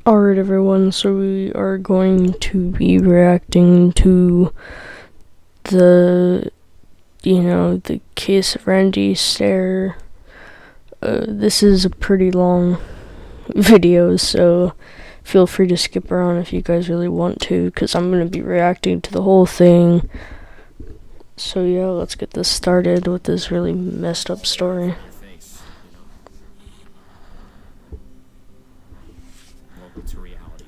Alright everyone, so we are going to be reacting to the case of Randy Stair. This is a pretty long video, so feel free to skip around if you guys really want to, because I'm going to be reacting to the whole thing. So yeah, let's get this started with this really messed up story. To reality.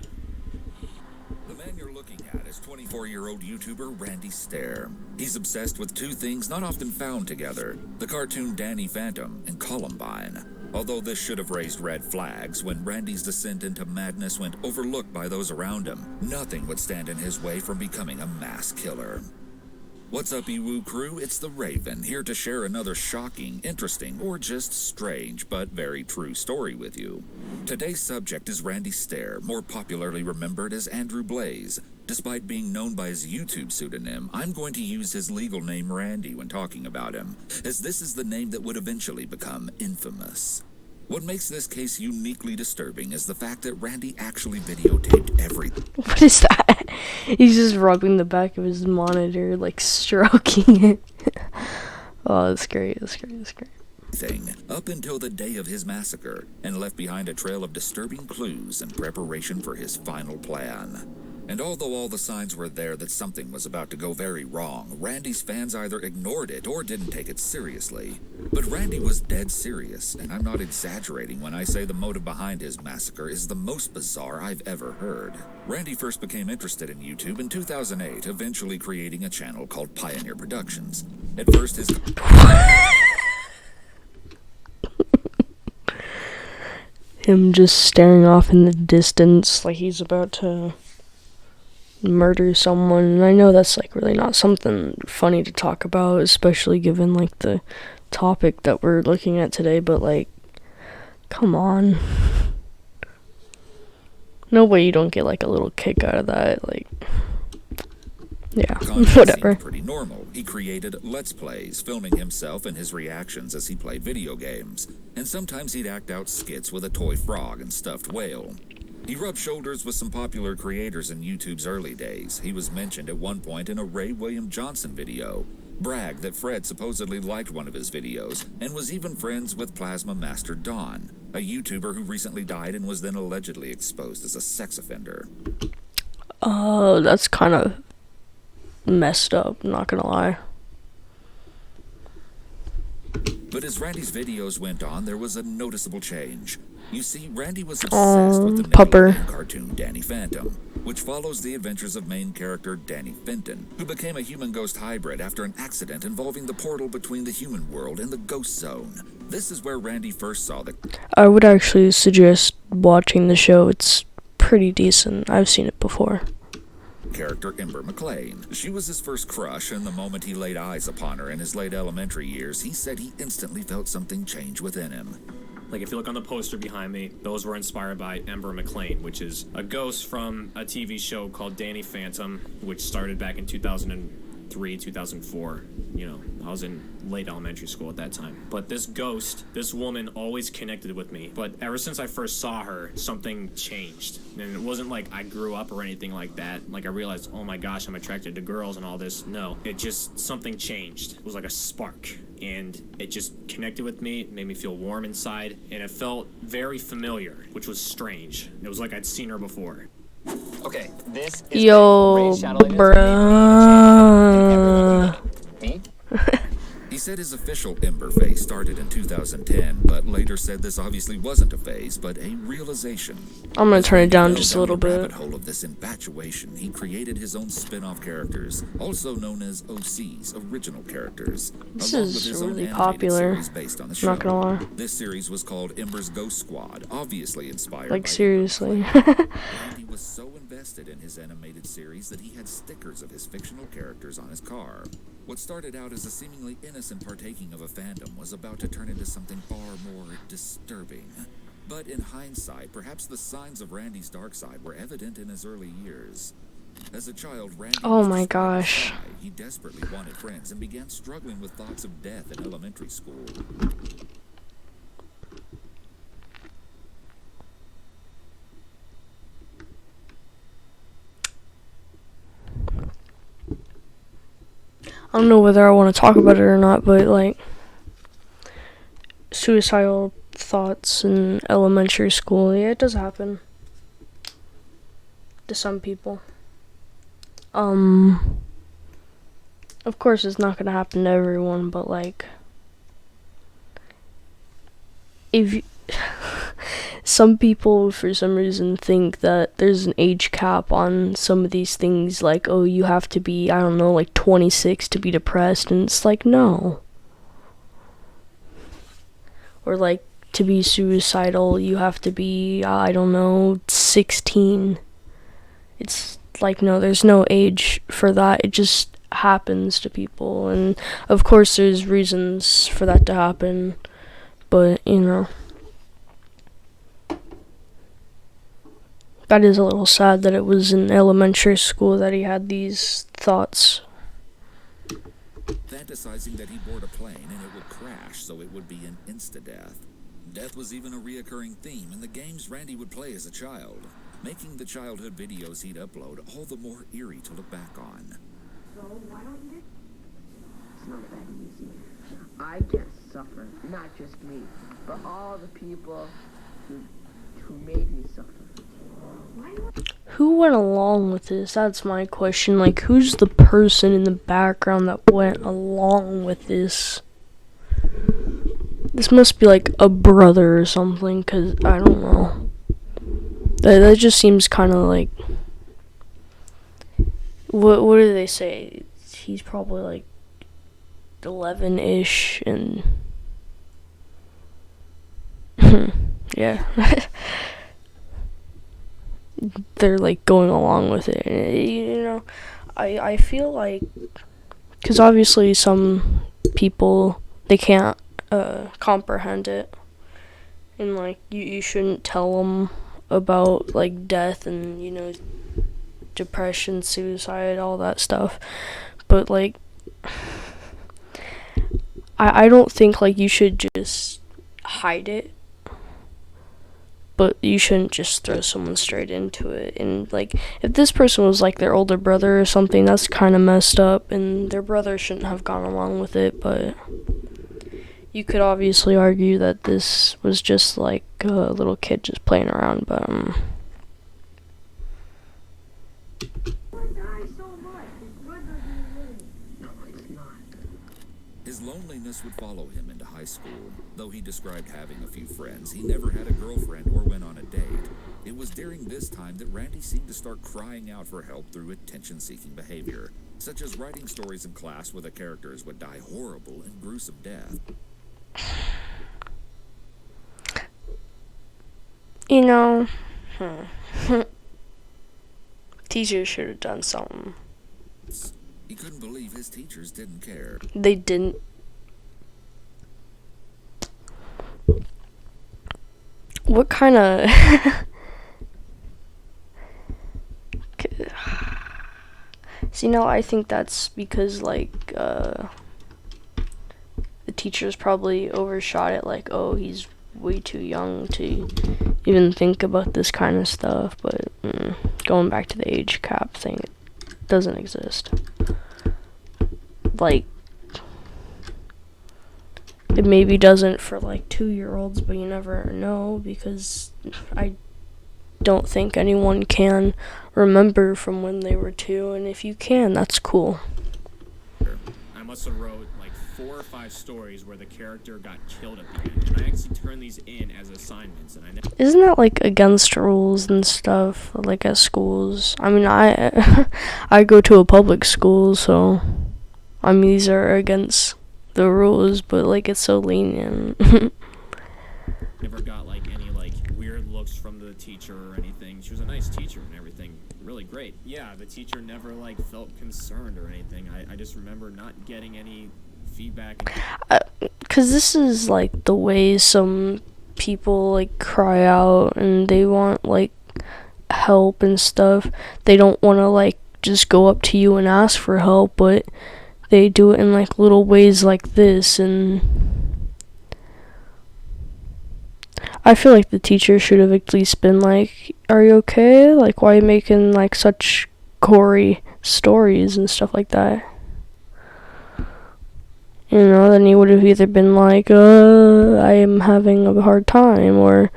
The man you're looking at is 24-year-old YouTuber Randy Stair. He's obsessed with two things not often found together: the cartoon Danny Phantom and Columbine. Although this should have raised red flags when Randy's descent into madness went overlooked by those around him, nothing would stand in his way from becoming a mass killer. What's up, EWU crew? It's the Raven, here to share another shocking, interesting, or just strange but very true story with you. Today's subject is Randy Stair, more popularly remembered as Andrew Blaze. Despite being known by his YouTube pseudonym, I'm going to use his legal name Randy when talking about him, as this is the name that would eventually become infamous. What makes this case uniquely disturbing is the fact that Randy actually videotaped everything. What is that? He's just rubbing the back of his monitor, like stroking it. Oh, that's great, that's great, that's great. Up until the day of his massacre, and left behind a trail of disturbing clues in preparation for his final plan. And although all the signs were there that something was about to go very wrong, Randy's fans either ignored it or didn't take it seriously. But Randy was dead serious, and I'm not exaggerating when I say the motive behind his massacre is the most bizarre I've ever heard. Randy first became interested in YouTube in 2008, eventually creating a channel called Pioneer Productions. At first his... Him just staring off in the distance like he's about to murder someone, and I know that's like really not something funny to talk about, especially given like the topic that we're looking at today, but like, come on. No way you don't get like a little kick out of that, like, yeah, whatever. Pretty normal. He created Let's Plays, filming himself and his reactions as he played video games, and sometimes he'd act out skits with a toy frog and stuffed whale. He rubbed shoulders with some popular creators in YouTube's early days. He was mentioned at one point in a Ray William Johnson video, bragged that Fred supposedly liked one of his videos, and was even friends with Plasma Master Dawn, a YouTuber who recently died and was then allegedly exposed as a sex offender. Oh, that's kind of messed up, not gonna lie. But as Randy's videos went on, there was a noticeable change. You see, Randy was obsessed with the Nickelodeon cartoon Danny Phantom, which follows the adventures of main character Danny Fenton, who became a human-ghost hybrid after an accident involving the portal between the human world and the ghost zone. This is where Randy first saw the... I would actually suggest watching the show. It's pretty decent. I've seen it before. Character Ember McLean. She was his first crush, and the moment he laid eyes upon her in his late elementary years, he said he instantly felt something change within him. Like, if you look on the poster behind me, those were inspired by Ember McLean, which is a ghost from a TV show called Danny Phantom, which started back in 2003, 2004. You know, I was in late elementary school at that time. But this ghost, this woman, always connected with me. But ever since I first saw her, something changed. And it wasn't like I grew up or anything like that. Like, I realized, oh my gosh, I'm attracted to girls and all this. No, it just, something changed. It was like a spark. And it just connected with me, it made me feel warm inside, and it felt very familiar, which was strange. It was like I'd seen her before. Okay, this is yo, bruh. Me? He said his official Ember phase started in 2010, but later said this obviously wasn't a phase, but a realization. I'm gonna turn it down just a little bit. Rabbit hole of this infatuation, he created his own spin-off characters, also known as OCs, original characers. This is really popular. Based on the show. Not gonna lie. This series was called Ember's Ghost Squad, obviously inspired. Like, by seriously. Randy was so invested in his animated series that he had stickers of his fictional characters on his car. What started out as a seemingly innocent partaking of a fandom was about to turn into something far more disturbing. But in hindsight, perhaps the signs of Randy's dark side were evident in his early years. As a child, Randy oh my gosh. He desperately wanted friends and began struggling with thoughts of death in elementary school. I don't know whether I want to talk about it or not, but like suicidal thoughts in elementary school, yeah, it does happen to some people. Of course it's not gonna happen to everyone, but like if you some people for some reason think that there's an age cap on some of these things, like, oh, you have to be, I don't know, like 26 to be depressed, and it's like, no. Or like to be suicidal you have to be, I don't know, 16. It's like, no, there's no age for that. It just happens to people, and of course there's reasons for that to happen, but you know, that is a little sad that it was in elementary school that he had these thoughts. Fantasizing that he board a plane and it would crash, so it would be an insta-death. Death was even a reoccurring theme in the games Randy would play as a child, making the childhood videos he'd upload all the more eerie to look back on. So why don't you? It's not that easy. I can't suffer, not just me, but all the people who made me suffer. Who went along with this? That's my question. Like, who's the person in the background that went along with this? This must be like a brother or something, because I don't know. That just seems kind of like... What do they say? He's probably like 11-ish, and... yeah. They're like going along with it, you know. I feel like, because obviously some people, they can't comprehend it, and like you shouldn't tell them about like death and, you know, depression, suicide, all that stuff, but like I don't think like you should just hide it, but you shouldn't just throw someone straight into it. And like, if this person was like their older brother or something, that's kind of messed up, and their brother shouldn't have gone along with it. But you could obviously argue that this was just like a little kid just playing around, but His loneliness would follow him into high school. Though he described having a few friends, he never had a girlfriend or went on a date. It was during this time that Randy seemed to start crying out for help through attention-seeking behavior, such as writing stories in class where the characters would die horrible and gruesome death. you know, teachers should have done something. He couldn't believe his teachers didn't care. They didn't. What kind of... See, no, I think that's because, like, the teachers probably overshot it, like, oh, he's way too young to even think about this kind of stuff, but going back to the age cap thing, it doesn't exist. Like, it maybe doesn't for like 2-year-olds, but you never know, because I don't think anyone can remember from when they were 2, and if you can, that's cool. I must have wrote like 4 or 5 stories where the character got killed at the end, and I actually turned these in as assignments, and I never... Isn't that like against rules and stuff, like at schools? I mean, I go to a public school, so I mean, these are against the rules, but like it's so lenient. Never got like any like weird looks from the teacher or anything. She was a nice teacher and everything, really great. Yeah, the teacher never like felt concerned or anything. I just remember not getting any feedback. Cause this is like the way some people like cry out and they want like help and stuff. They don't want to like just go up to you and ask for help, but they do it in like little ways like this, and I feel like the teacher should have at least been like, are you okay? Like, why are you making like such gory stories and stuff like that? then he would have either been like, I am having a hard time, or,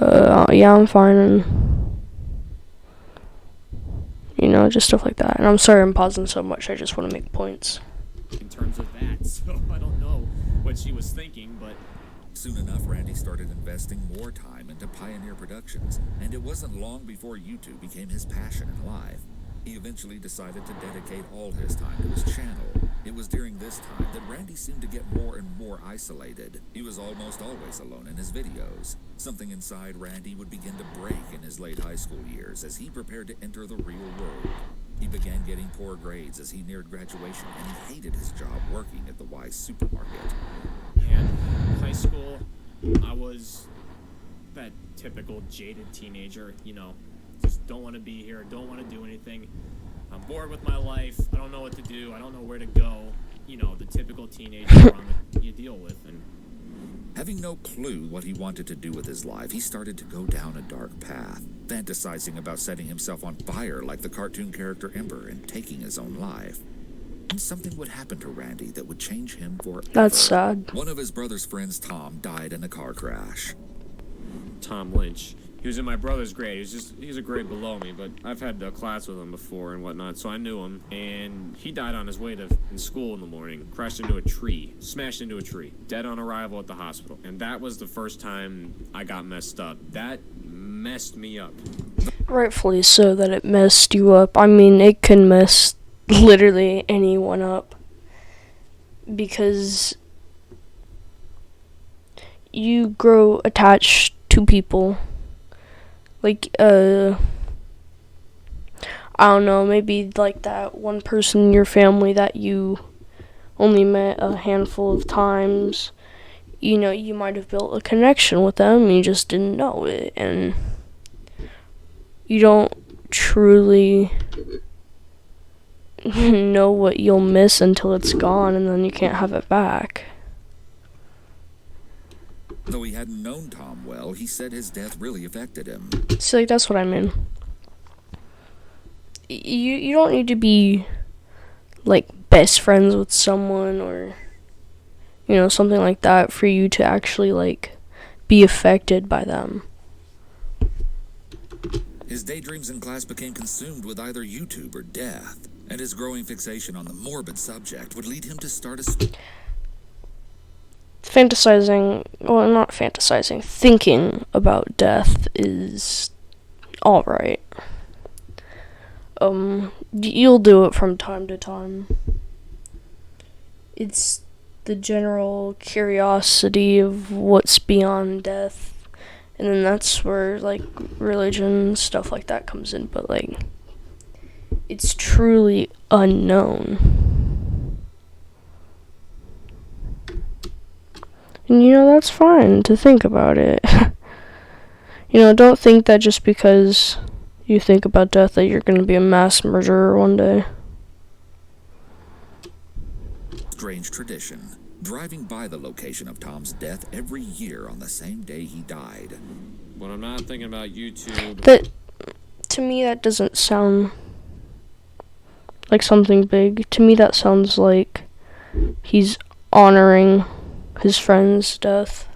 yeah, I'm fine, and, just stuff like that. And I'm sorry I'm pausing so much, I just want to make points. In terms of that, so I don't know what she was thinking, but... Soon enough, Randy started investing more time into Pioneer Productions, and it wasn't long before YouTube became his passion in life. He eventually decided to dedicate all his time to his channel. It was during this time that Randy seemed to get more and more isolated. He was almost always alone in his videos. Something inside Randy would begin to break in his late high school years as he prepared to enter the real world. He began getting poor grades as he neared graduation, and he hated his job working at the Wise supermarket. And high school, I was that typical jaded teenager, just don't want to be here, don't want to do anything. I'm bored with my life, I don't know what to do, I don't know where to go. The typical teenager you deal with. And having no clue what he wanted to do with his life, he started to go down a dark path, fantasizing about setting himself on fire like the cartoon character Ember and taking his own life. And something would happen to Randy that would change him forever. That's sad. One of his brother's friends, Tom, died in a car crash. Tom Lynch. He was in my brother's grade. He's a grade below me, but I've had a class with him before and whatnot, so I knew him. And he died on his way to school in the morning. Crashed into a tree. Smashed into a tree. Dead on arrival at the hospital. And that was the first time I got messed up. That messed me up. Rightfully so that it messed you up. I mean, it can mess literally anyone up. Because you grow attached to people. Like, I don't know, maybe like that one person in your family that you only met a handful of times. You might have built a connection with them, and you just didn't know it, and you don't truly know what you'll miss until it's gone, and then you can't have it back. Though he hadn't known Tom well, he said his death really affected him. So, that's what I mean. You don't need to be, best friends with someone or, something like that for you to actually, be affected by them. His daydreams in class became consumed with either YouTube or death, and his growing fixation on the morbid subject would lead him to start a... thinking about death is alright. You'll do it from time to time. It's the general curiosity of what's beyond death, and then that's where, religion and stuff like that comes in, but, it's truly unknown. And, that's fine to think about it. Don't think that just because you think about death that you're going to be a mass murderer one day. Strange tradition. Driving by the location of Tom's death every year on the same day he died. When I'm not thinking about YouTube... To me, that doesn't sound like something big. To me, that sounds like he's honoring his friend's death.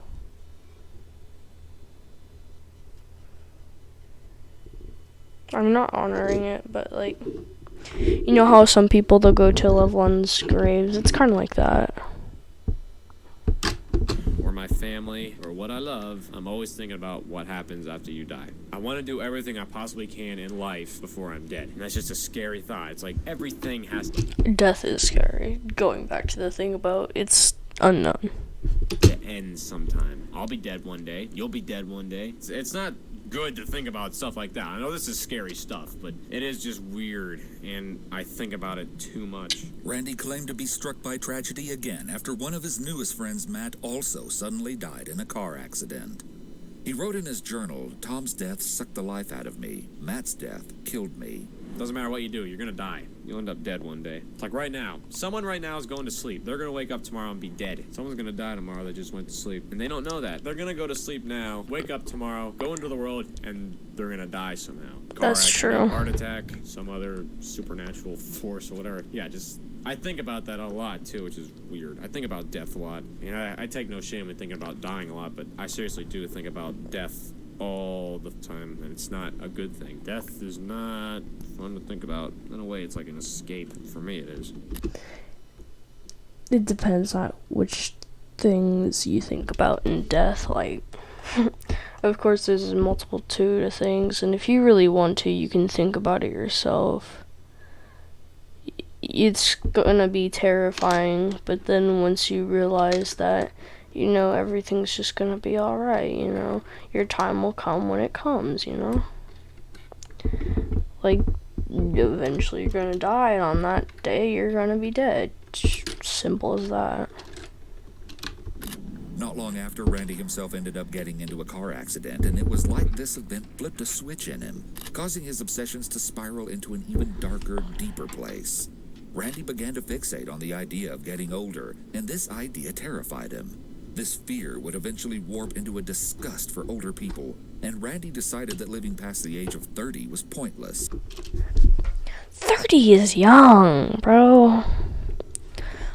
I'm not honoring it, but how some people, they'll go to loved ones' graves. It's kind of like that. Or my family, or what I love, I'm always thinking about what happens after you die. I want to do everything I possibly can in life before I'm dead. And that's just a scary thought. It's like everything has to... Death is scary. Going back to the thing about it's unknown. to end sometime. I'll be dead one day. You'll be dead one day. It's not good to think about stuff like that. I know this is scary stuff, but it is just weird, and I think about it too much. Randy claimed to be struck by tragedy again after one of his newest friends, Matt, also suddenly died in a car accident. He wrote in his journal, "Tom's death sucked the life out of me. Matt's death killed me." Doesn't matter what you do, you're gonna die. You'll end up dead one day. It's like right now. Someone right now is going to sleep. They're gonna wake up tomorrow and be dead. Someone's gonna die tomorrow that just went to sleep. And they don't know that. They're gonna go to sleep now, wake up tomorrow, go into the world, and they're gonna die somehow. Car That's accident, true. Heart attack, some other supernatural force or whatever. Yeah, just I think about that a lot too, which is weird. I think about death a lot. You know, I take no shame in thinking about dying a lot, but I seriously do think about death all the time, and it's not a good thing. Death is not fun to think about. In a way, it's like an escape. For me, it is. It depends on which things you think about in death. Like, of course, there's a multitude of things, and if you really want to, you can think about it yourself. It's gonna be terrifying, but then once you realize that, you know, everything's just gonna be alright, you know, your time will come when it comes, you know? Like, eventually you're gonna die, and on that day, you're gonna be dead. Simple as that. Not long after, Randy himself ended up getting into a car accident, and it was like this event flipped a switch in him, causing his obsessions to spiral into an even darker, deeper place. Randy began to fixate on the idea of getting older, and this idea terrified him. This fear would eventually warp into a disgust for older people, and Randy decided that living past the age of 30 was pointless. 30 is young, bro.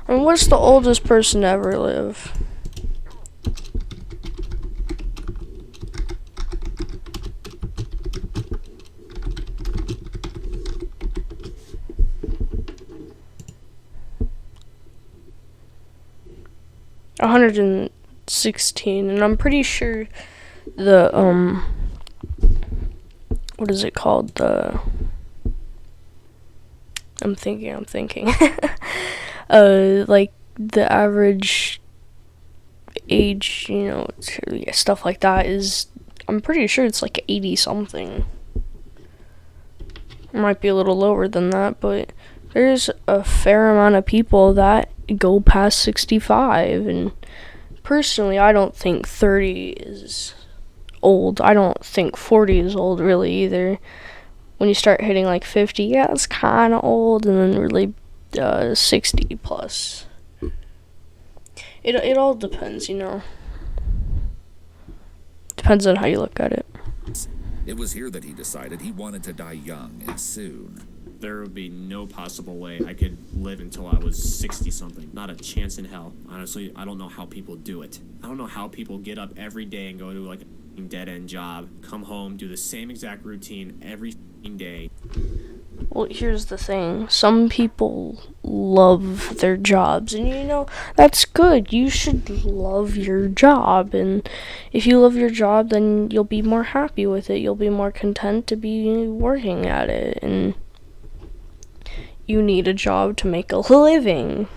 I mean, what's the oldest person to ever live? $116, and I'm pretty sure the what is it called? I'm thinking. Like the average age, you know, stuff like that is, I'm pretty sure it's like 80 something. It might be a little lower than that, but there's a fair amount of people that go past 65, and personally, I don't think 30 is old. I don't think 40 is old, really, either. When you start hitting like 50, yeah, it's kind of old, and then really 60 plus. It all depends, you know. Depends on how you look at it. It was here that he decided he wanted to die young and soon. There would be no possible way I could live until I was 60-something. Not a chance in hell. Honestly, I don't know how people do it. I don't know how people get up every day and go to like a dead-end job, come home, do the same exact routine every day. Well, here's the thing. Some people love their jobs, and you know, that's good. You should love your job, and if you love your job, then you'll be more happy with it. You'll be more content to be working at it, and you need a job to make a living.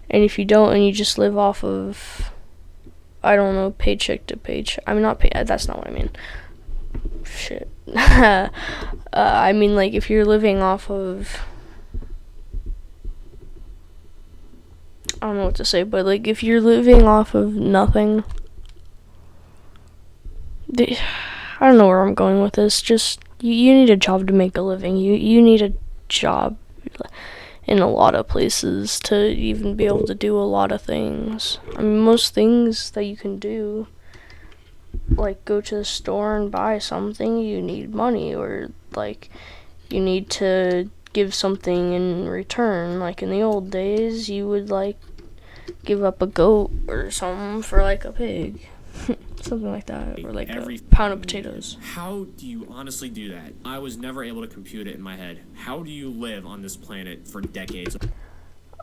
And if you don't, and you just live off of, I don't know, paycheck to paycheck. I mean, that's not what I mean. Shit. I mean, like, if you're living off of, I don't know what to say, but, like, if you're living off of nothing, I don't know where I'm going with this. Just, you need a job to make a living. You need a job in a lot of places to even be able to do a lot of things. I mean, most things that you can do, like go to the store and buy something, you need money, or like you need to give something in return. Like in the old days, you would like give up a goat or something for like a pig. Something like that, or like a pound of potatoes. How do you honestly do that? I was never able to compute it in my head. How do you live on this planet for decades?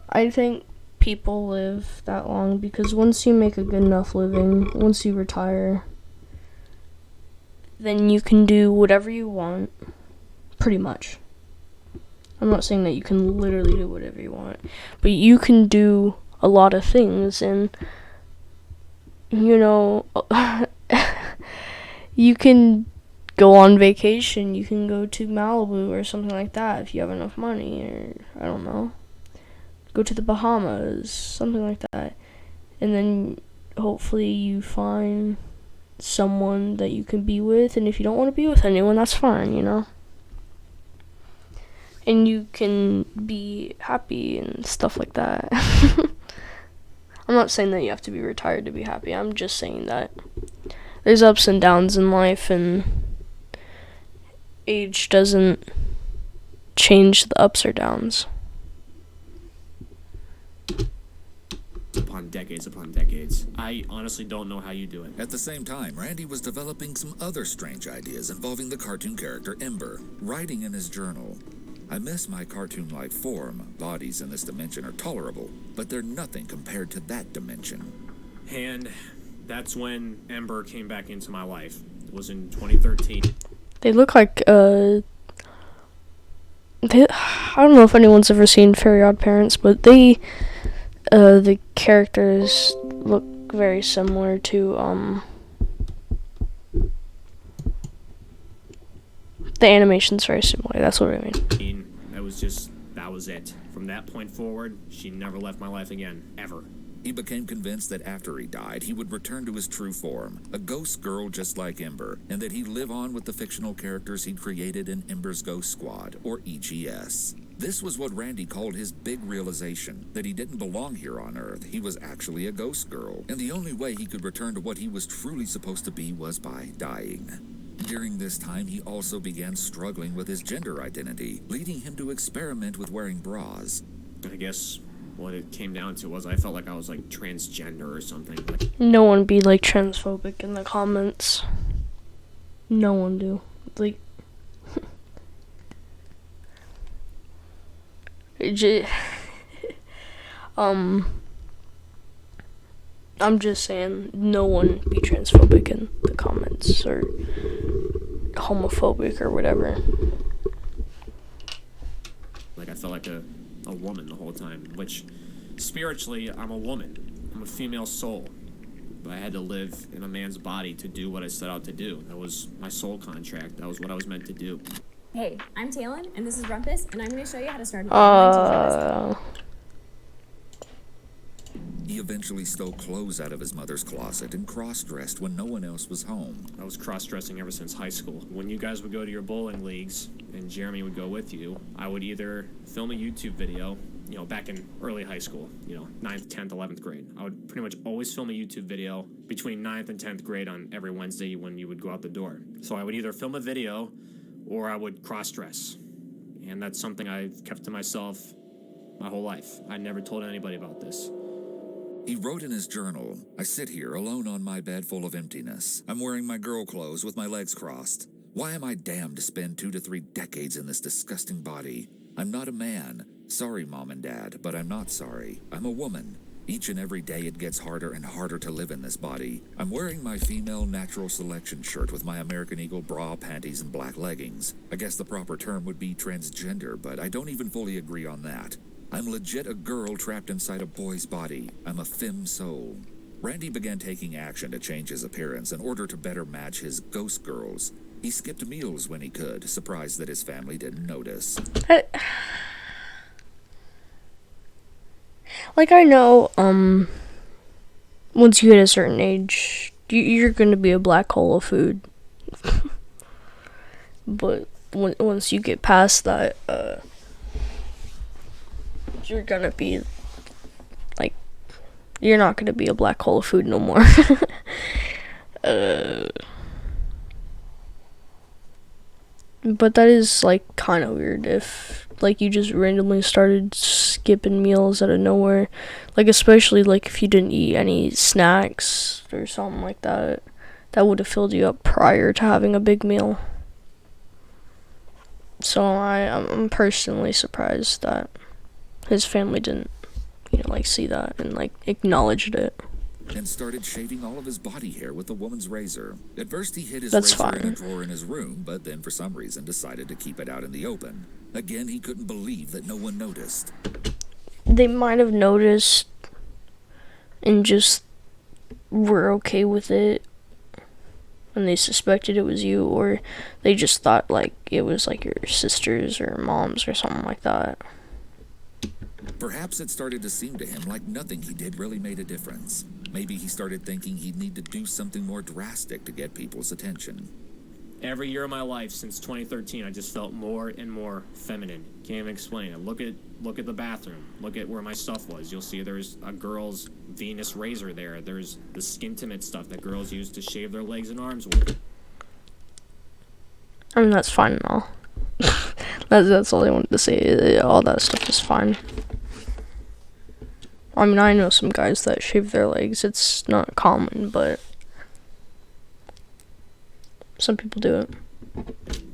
I think people live that long because once you make a good enough living, once you retire, then you can do whatever you want, pretty much. I'm not saying that you can literally do whatever you want, but you can do a lot of things, and you know, you can go on vacation, you can go to Malibu or something like that if you have enough money, or I don't know, go to the Bahamas, something like that, and then hopefully you find someone that you can be with, and if you don't want to be with anyone, that's fine, you know, and you can be happy and stuff like that. I'm not saying that you have to be retired to be happy. I'm just saying that there's ups and downs in life, and age doesn't change the ups or downs. upon decades upon decades. I honestly don't know how you do it. At the same time, Randy was developing some other strange ideas involving the cartoon character Ember, writing in his journal. I miss my cartoon-like form. Bodies in this dimension are tolerable, but they're nothing compared to that dimension. And that's when Ember came back into my life. It was in 2013. They look like, I don't know if anyone's ever seen Fairy Odd Parents, but the characters look very similar to, the animation's very similar, that's what I mean. That was it. From that point forward, she never left my life again, ever. He became convinced that after he died, he would return to his true form, a ghost girl just like Ember, and that he'd live on with the fictional characters he'd created in Ember's Ghost Squad, or EGS. This was what Randy called his big realization, that he didn't belong here on Earth. He was actually a ghost girl, and the only way he could return to what he was truly supposed to be was by dying. During this time, he also began struggling with his gender identity, leading him to experiment with wearing bras. I guess what it came down to was I felt like I was like transgender or something. No one be like transphobic in the comments. No one do. Like, I'm just saying, no one be transphobic in the comments or homophobic or whatever. Like I felt like a woman the whole time, which spiritually I'm a woman. I'm a female soul. But I had to live in a man's body to do what I set out to do. That was my soul contract. That was what I was meant to do. Hey, I'm Talon, and this is Rumpus, and I'm going to show you how to start an online teaching business. He eventually stole clothes out of his mother's closet and cross-dressed when no one else was home. I was cross-dressing ever since high school. When you guys would go to your bowling leagues, and Jeremy would go with you, I would either film a YouTube video, back in early high school, 9th, 10th, 11th grade. I would pretty much always film a YouTube video between 9th and 10th grade on every Wednesday when you would go out the door. So I would either film a video or I would cross-dress. And that's something I've kept to myself my whole life. I never told anybody about this. He wrote in his journal, "I sit here alone on my bed full of emptiness. I'm wearing my girl clothes with my legs crossed. Why am I damned to spend 2 to 3 decades in this disgusting body? I'm not a man. Sorry, Mom and Dad, but I'm not sorry. I'm a woman. Each and every day it gets harder and harder to live in this body. I'm wearing my female natural selection shirt with my American Eagle bra, panties, and black leggings. I guess the proper term would be transgender, but I don't even fully agree on that. I'm legit a girl trapped inside a boy's body. I'm a femme soul." Randy began taking action to change his appearance in order to better match his ghost girls. He skipped meals when he could, surprised that his family didn't notice. I know, once you hit a certain age, you're gonna be a black hole of food. But once you get past that, you're gonna be, you're not gonna be a black hole of food no more. But that is, kind of weird if, you just randomly started skipping meals out of nowhere. Especially, if you didn't eat any snacks or something like that. That would have filled you up prior to having a big meal. So I'm personally surprised that his family didn't, see that and, acknowledged it. And started shaving all of his body hair with a woman's razor. At first he hid his That's razor in fine. a drawer in his room, but then for some reason decided to keep it out in the open. Again, he couldn't believe that no one noticed. They might have noticed and just were okay with it, and they suspected it was you, or they just thought, it was, your sisters or moms or something like that. Perhaps it started to seem to him like nothing he did really made a difference. Maybe he started thinking he'd need to do something more drastic to get people's attention. Every year of my life since 2013, I just felt more and more feminine. Can't even explain it. Look at the bathroom. Look at where my stuff was. You'll see there's a girl's Venus razor there. There's the Skintimate stuff that girls use to shave their legs and arms with. I mean, that's fine and all. That's all I wanted to say. All that stuff is fine. I mean, I know some guys that shave their legs. It's not common, but some people do it.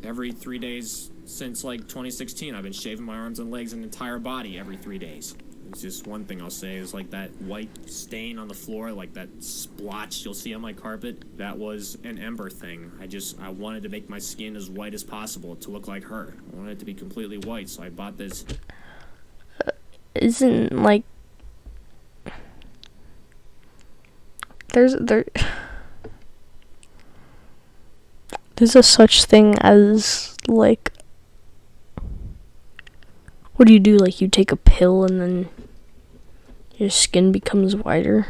Every 3 days since like 2016, I've been shaving my arms and legs and entire body every 3 days. It's just one thing I'll say is like that white stain on the floor, like that splotch you'll see on my carpet. That was an Ember thing. I wanted to make my skin as white as possible to look like her. I wanted it to be completely white, so I bought this. Isn't like there's a such thing as like, what do you do? Like, you take a pill and then your skin becomes whiter?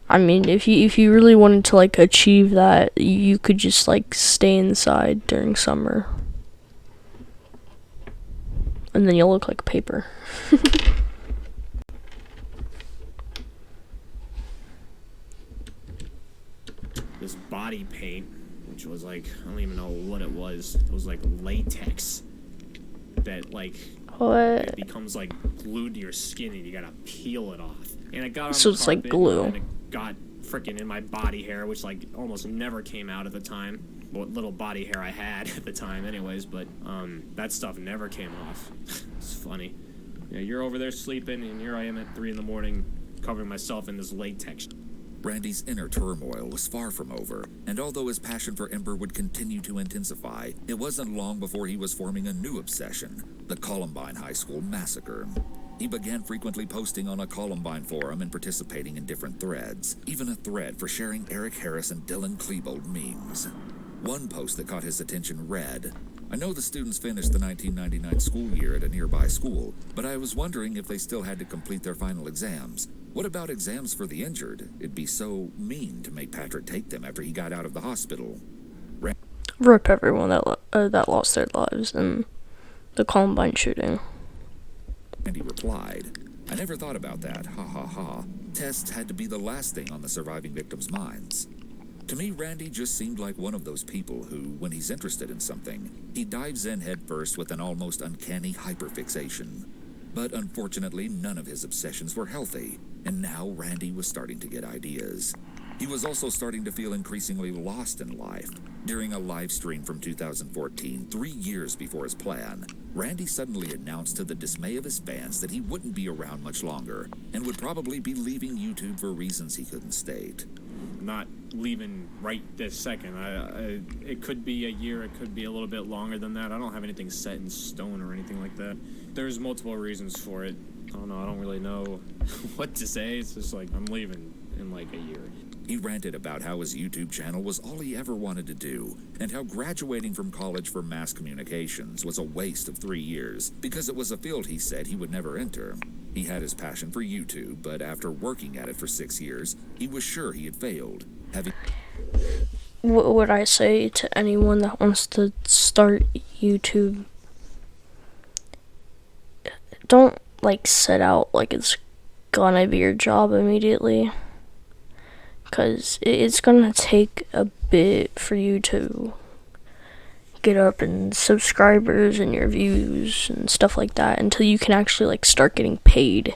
I mean, if you really wanted to like achieve that, you could just like stay inside during summer, and then you'll look like paper. This body paint, which was like, I don't even know what it was. It was like latex that like What? it becomes like glued to your skin and you gotta peel it off. And it got on So the it's like carpet, glue. and it got freaking in my body hair, which like almost never came out at the time. What little body hair I had at the time anyways, but that stuff never came off. It's funny. Yeah, you're over there sleeping and here I am at 3 in the morning covering myself in this latex. Randy's inner turmoil was far from over, and although his passion for Ember would continue to intensify, it wasn't long before he was forming a new obsession, the Columbine High School massacre. He began frequently posting on a Columbine forum and participating in different threads, even a thread for sharing Eric Harris and Dylan Klebold memes. One post that caught his attention read, "I know the students finished the 1999 school year at a nearby school, but I was wondering if they still had to complete their final exams. What about exams for the injured? It'd be so mean to make Patrick take them after he got out of the hospital." Rip everyone that lost their lives in the Columbine shooting. Randy replied, "I never thought about that, ha ha ha. Tests had to be the last thing on the surviving victims' minds." To me, Randy just seemed like one of those people who, when he's interested in something, he dives in headfirst with an almost uncanny hyperfixation. But unfortunately, none of his obsessions were healthy, and now Randy was starting to get ideas. He was also starting to feel increasingly lost in life. During a live stream from 2014, 3 years before his plan, Randy suddenly announced to the dismay of his fans that he wouldn't be around much longer, and would probably be leaving YouTube for reasons he couldn't state. Not leaving right this second. It could be a year, it could be a little bit longer than that. I don't have anything set in stone or anything like that. There's multiple reasons for it. I don't know, I don't really know what to say. It's just like, I'm leaving in like a year. He ranted about how his YouTube channel was all he ever wanted to do, and how graduating from college for mass communications was a waste of 3 years, because it was a field he said he would never enter. He had his passion for YouTube, but after working at it for 6 years, he was sure he had failed. What would I say to anyone that wants to start YouTube? Don't like set out like it's gonna be your job immediately, because it's gonna take a bit for you to get up in subscribers and your views and stuff like that until you can actually like start getting paid.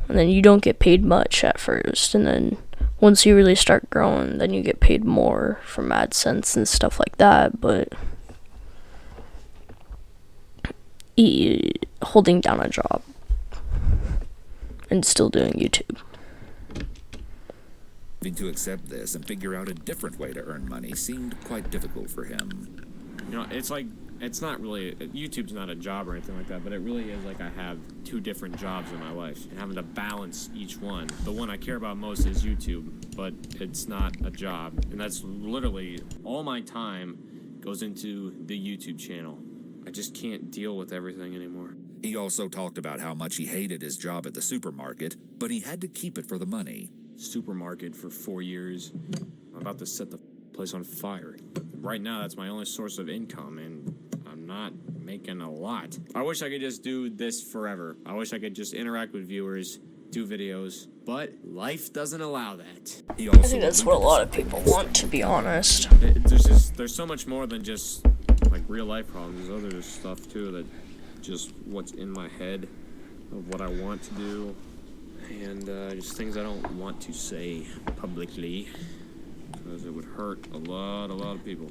And then you don't get paid much at first, and then once you really start growing, then you get paid more from AdSense and stuff like that. But holding down a job and still doing YouTube. Having to accept this and figure out a different way to earn money seemed quite difficult for him. You know, it's like, it's not really, YouTube's not a job or anything like that, but it really is like I have 2 different jobs in my life, and having to balance each one. The one I care about most is YouTube, but it's not a job, and that's literally all my time goes into the YouTube channel. I just can't deal with everything anymore. He also talked about how much he hated his job at the supermarket, but he had to keep it for the money. Supermarket for 4 years. I'm about to set the place on fire. Right now, that's my only source of income, and I'm not making a lot. I wish I could just do this forever. I wish I could just interact with viewers, do videos, but life doesn't allow that. He also I think that's what a lot of people want, to be honest. There's so much more than just like real life problems. There's other stuff too that just what's in my head. of what I want to do, and just things I don't want to say publicly, because it would hurt a lot of people.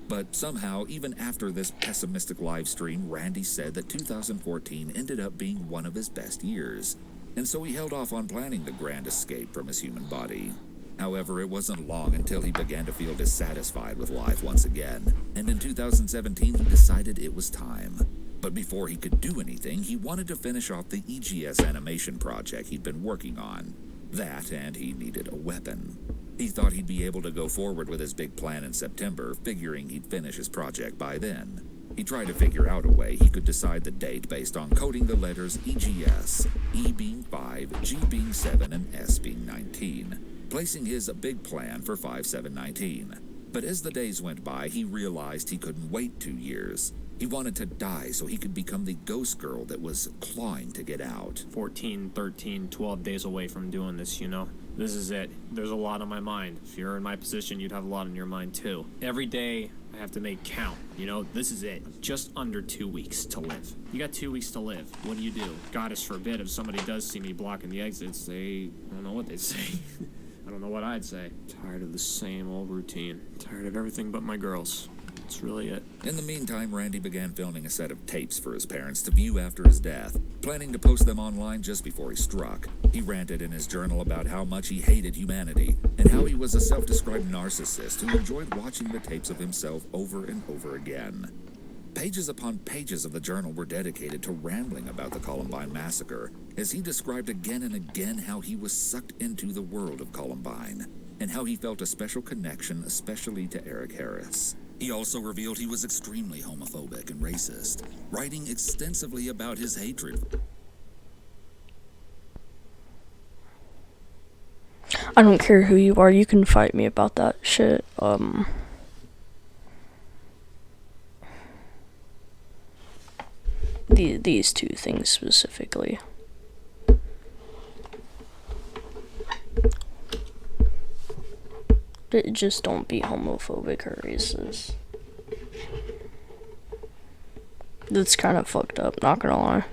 But somehow, even after this pessimistic live stream, Randy said that 2014 ended up being one of his best years, and so he held off on planning the grand escape from his human body. However, it wasn't long until he began to feel dissatisfied with life once again, and in 2017 he decided it was time. But before he could do anything, he wanted to finish off the EGS animation project he'd been working on. That, and he needed a weapon. He thought he'd be able to go forward with his big plan in September, figuring he'd finish his project by then. He tried to figure out a way he could decide the date based on coding the letters EGS, E being 5, G being 7, and S being 19, placing his big plan for 5719. But as the days went by, he realized he couldn't wait 2 years. He wanted to die so he could become the ghost girl that was clawing to get out. 14, 13, 12 days away from doing this, you know? This is it. There's a lot on my mind. If you're in my position, you'd have a lot on your mind, too. Every day, I have to make count. You know, this is it. Just under 2 weeks to live. You got 2 weeks to live. What do? Goddess forbid, if somebody does see me blocking the exits, I don't know what they'd say. I don't know what I'd say. Tired of the same old routine. Tired of everything but my girls. That's really it. In the meantime, Randy began filming a set of tapes for his parents to view after his death, planning to post them online just before he struck. He ranted in his journal about how much he hated humanity, and how he was a self-described narcissist who enjoyed watching the tapes of himself over and over again. Pages upon pages of the journal were dedicated to rambling about the Columbine massacre, as he described again and again how he was sucked into the world of Columbine, and how he felt a special connection, especially to Eric Harris. He also revealed he was extremely homophobic and racist, writing extensively about his hatred. I don't care who you are, you can fight me about that shit. These two things specifically. Just don't be homophobic or racist. That's kind of fucked up, not gonna lie.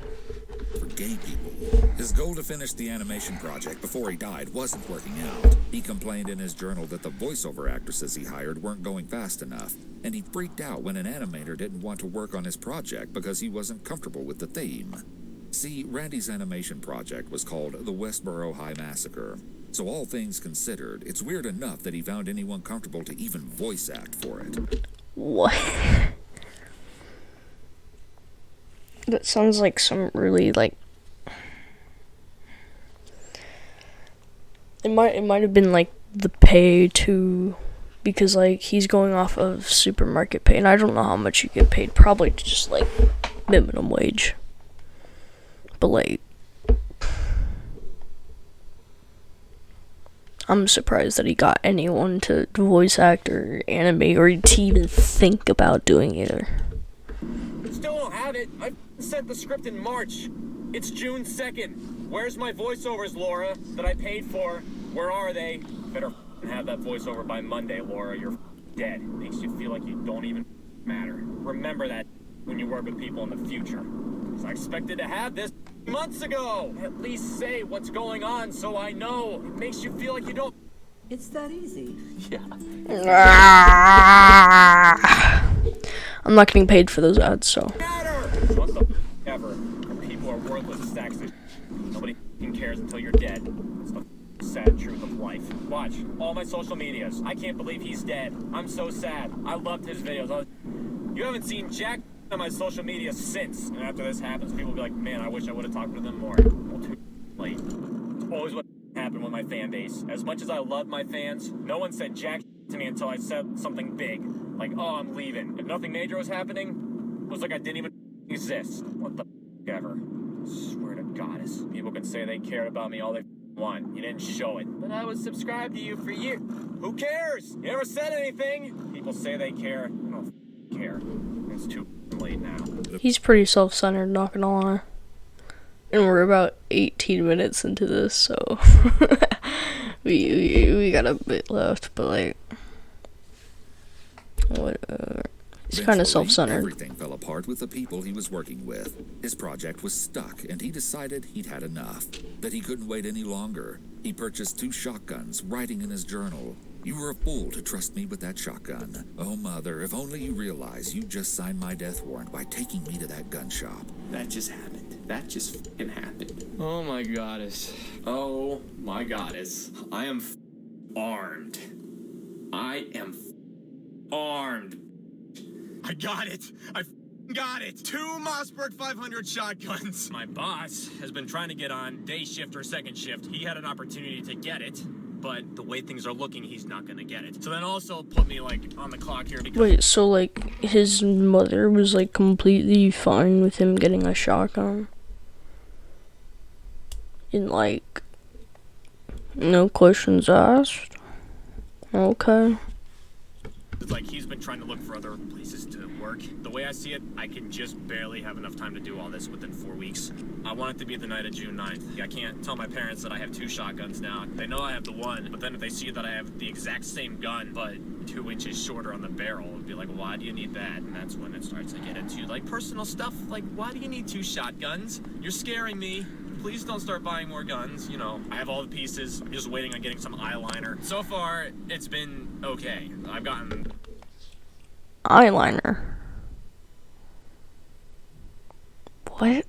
For gay people, his goal to finish the animation project before he died wasn't working out. He complained in his journal that the voiceover actresses he hired weren't going fast enough, and he freaked out when an animator didn't want to work on his project because he wasn't comfortable with the theme. See, Randy's animation project was called the Westboro High Massacre. So all things considered, it's weird enough that he found anyone comfortable to even voice act for it. What? That sounds like some really, like... It might have been, like, the pay, too. Because, like, he's going off of supermarket pay, and I don't know how much you get paid. Probably just, like, minimum wage. But, like... I'm surprised that he got anyone to voice act or animate or to even think about doing it. Still don't have it. I sent the script in March. It's June 2nd. Where's my voiceovers, Laura, that I paid for? Where are they? Better have that voiceover by Monday, Laura. You're dead. Makes you feel like you don't even matter. Remember that when you work with people in the future. 'Cause I expected to have this months ago. At least say what's going on so I know. It makes you feel like you don't. It's that easy. I'm not getting paid for those ads, so. Matter. What the ever? People are worthless sacks of nobody cares until you're dead. It's the sad truth of life. Watch all my social medias. I can't believe he's dead. I'm so sad. I loved his videos. You haven't seen Jack on my social media since. And after this happens, people will be like, man, I wish I would have talked to them more. Well, too late. It's always what happened with my fan base. As much as I love my fans, no one said jack to me until I said something big. Like, oh, I'm leaving. If nothing major was happening, it was like I didn't even exist. What the ever. Swear to goddess. People can say they cared about me all they want. You didn't show it. But I was subscribed to you for years. Who cares? You never said anything. People say they care. I don't care. It's too late now. He's pretty self-centered, not gonna lie. And we're about 18 minutes into this, so we got a bit left, but like, whatever. He's kind of self-centered. Everything fell apart. apart with the people he was working with. His project was stuck, and he decided he'd had enough, that he couldn't wait any longer. He purchased 2 shotguns, writing in his journal, "You were a fool to trust me with that shotgun. Oh, Mother, if only you realize you just signed my death warrant by taking me to that gun shop." That just happened. That just f***ing happened. Oh my goddess. Oh my goddess. I am armed. I am armed. I got it. I got it. 2 Mossberg 500 shotguns. My boss has been trying to get on day shift or second shift. He had an opportunity to get it, but the way things are looking, he's not gonna get it. So then also put me like on the clock here because Wait, so like his mother was like completely fine with him getting a shotgun? And like, no questions asked? Okay. it's like he's been trying to look for other places to work. The way I see it, I can just barely have enough time to do all this within 4 weeks. I want it to be the night of June 9th. I can't tell my parents that I have 2 shotguns now. They know I have the one, but then if they see that I have the exact same gun, but 2 inches shorter on the barrel, it'd be like, why do you need that? And that's when it starts to get into, like, personal stuff. Like, why do you need 2 shotguns? You're scaring me. Please don't start buying more guns. You know, I have all the pieces. I'm just waiting on getting some eyeliner. So far, it's been okay. I've gotten... Eyeliner. What?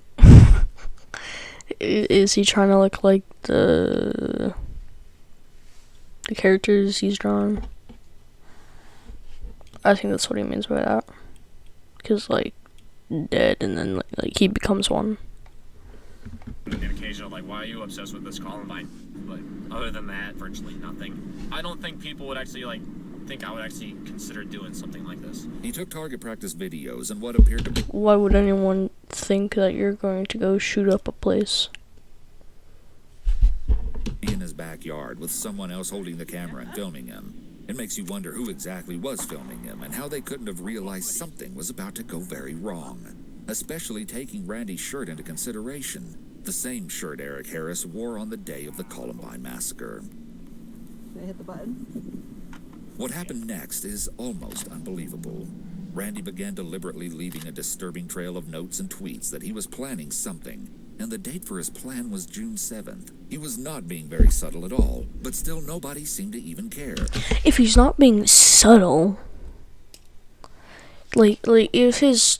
Is he trying to look like the characters he's drawn? I think that's what he means by that. Because, like, dead and then, like he becomes one. An occasional, like, why are you obsessed with this Columbine? But other than that, virtually nothing. I don't think people would actually, like, think I would actually consider doing something like this. He took target practice videos and what appeared to be... Why would anyone think that you're going to go shoot up a place? in his backyard with someone else holding the camera and filming him. It makes you wonder who exactly was filming him and how they couldn't have realized something was about to go very wrong. Especially taking Randy's shirt into consideration. The same shirt Eric Harris wore on the day of the Columbine massacre. Did I hit the button? What happened next is almost unbelievable. Randy began deliberately leaving a disturbing trail of notes and tweets that he was planning something, and the date for his plan was June 7th. He was not being very subtle at all, but still nobody seemed to even care. If he's not being subtle, like if his...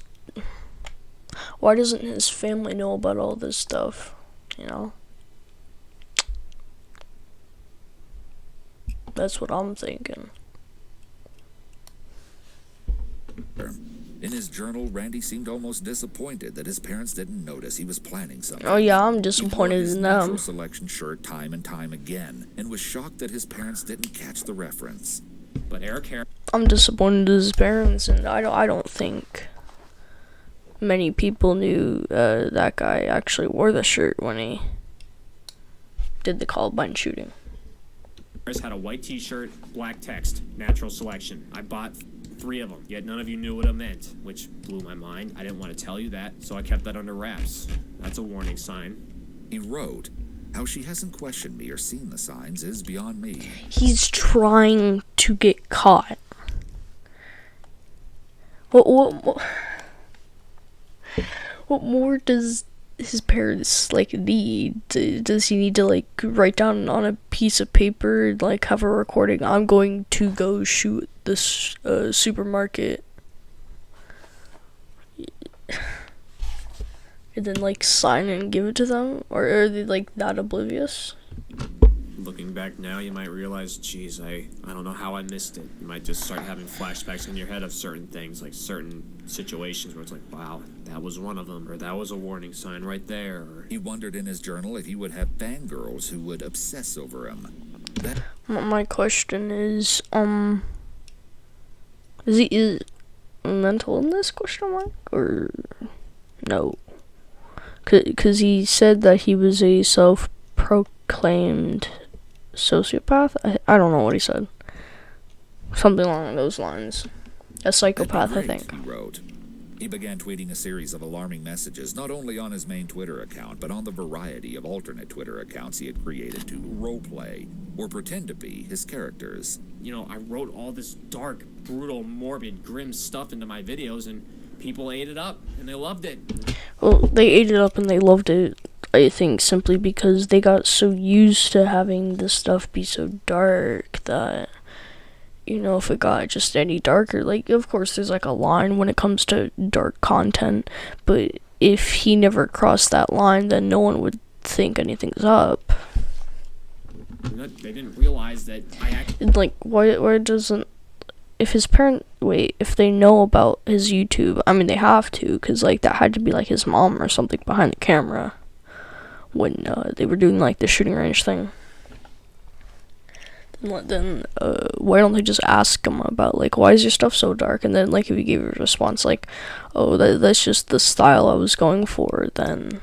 Why doesn't his family know about all this stuff, you know? That's what I'm thinking. In his journal, Randy seemed almost disappointed that his parents didn't notice he was planning something. Oh yeah, I'm He disappointed wore his in natural them. selection shirt time and time again, and was shocked that his parents didn't catch the reference. But Eric Harris I'm disappointed in his parents, and I don't think many people knew that guy actually wore the shirt when he did the Columbine shooting. had a white t-shirt, black text, natural selection. I bought 3 of them, yet none of you knew what it meant, which blew my mind. I didn't want to tell you that, so I kept that under wraps. That's a warning sign. He wrote, "How she hasn't questioned me or seen the signs is beyond me." He's trying to get caught. What more does his parents like need? Does he need to like write down on a piece of paper, like have a recording? I'm going to go shoot this supermarket, and then like sign it and give it to them, or are they like that oblivious? Looking back now, you might realize, geez, I don't know how I missed it. You might just start having flashbacks in your head of certain things, like certain situations where it's like, wow, that was one of them, or that was a warning sign right there. Or... He wondered in his journal if he would have fangirls who would obsess over him. My question is he mental illness, question mark, or no? Cause he said that he was a self-proclaimed sociopath. I don't know what he said. Something along those lines. A psychopath, I think. He wrote. He began tweeting a series of alarming messages, not only on his main Twitter account, but on the variety of alternate Twitter accounts he had created to roleplay or pretend to be his characters. You know, I wrote all this dark, brutal, morbid, grim stuff into my videos, and people ate it up and they loved it. Well, they ate it up and they loved it, I think, simply because they got so used to having this stuff be so dark that, you know, if it got just any darker, like, of course there's like a line when it comes to dark content, but if he never crossed that line, then no one would think anything's up. They didn't realize that Like, why doesn't, if they know about his YouTube, I mean, they have to, because, like, that had to be, like, his mom or something behind the camera when they were doing, like, the shooting range thing. Then why don't they just ask him about, like, why is your stuff so dark? And then, like, if he gave a response like, oh, that's just the style I was going for, then,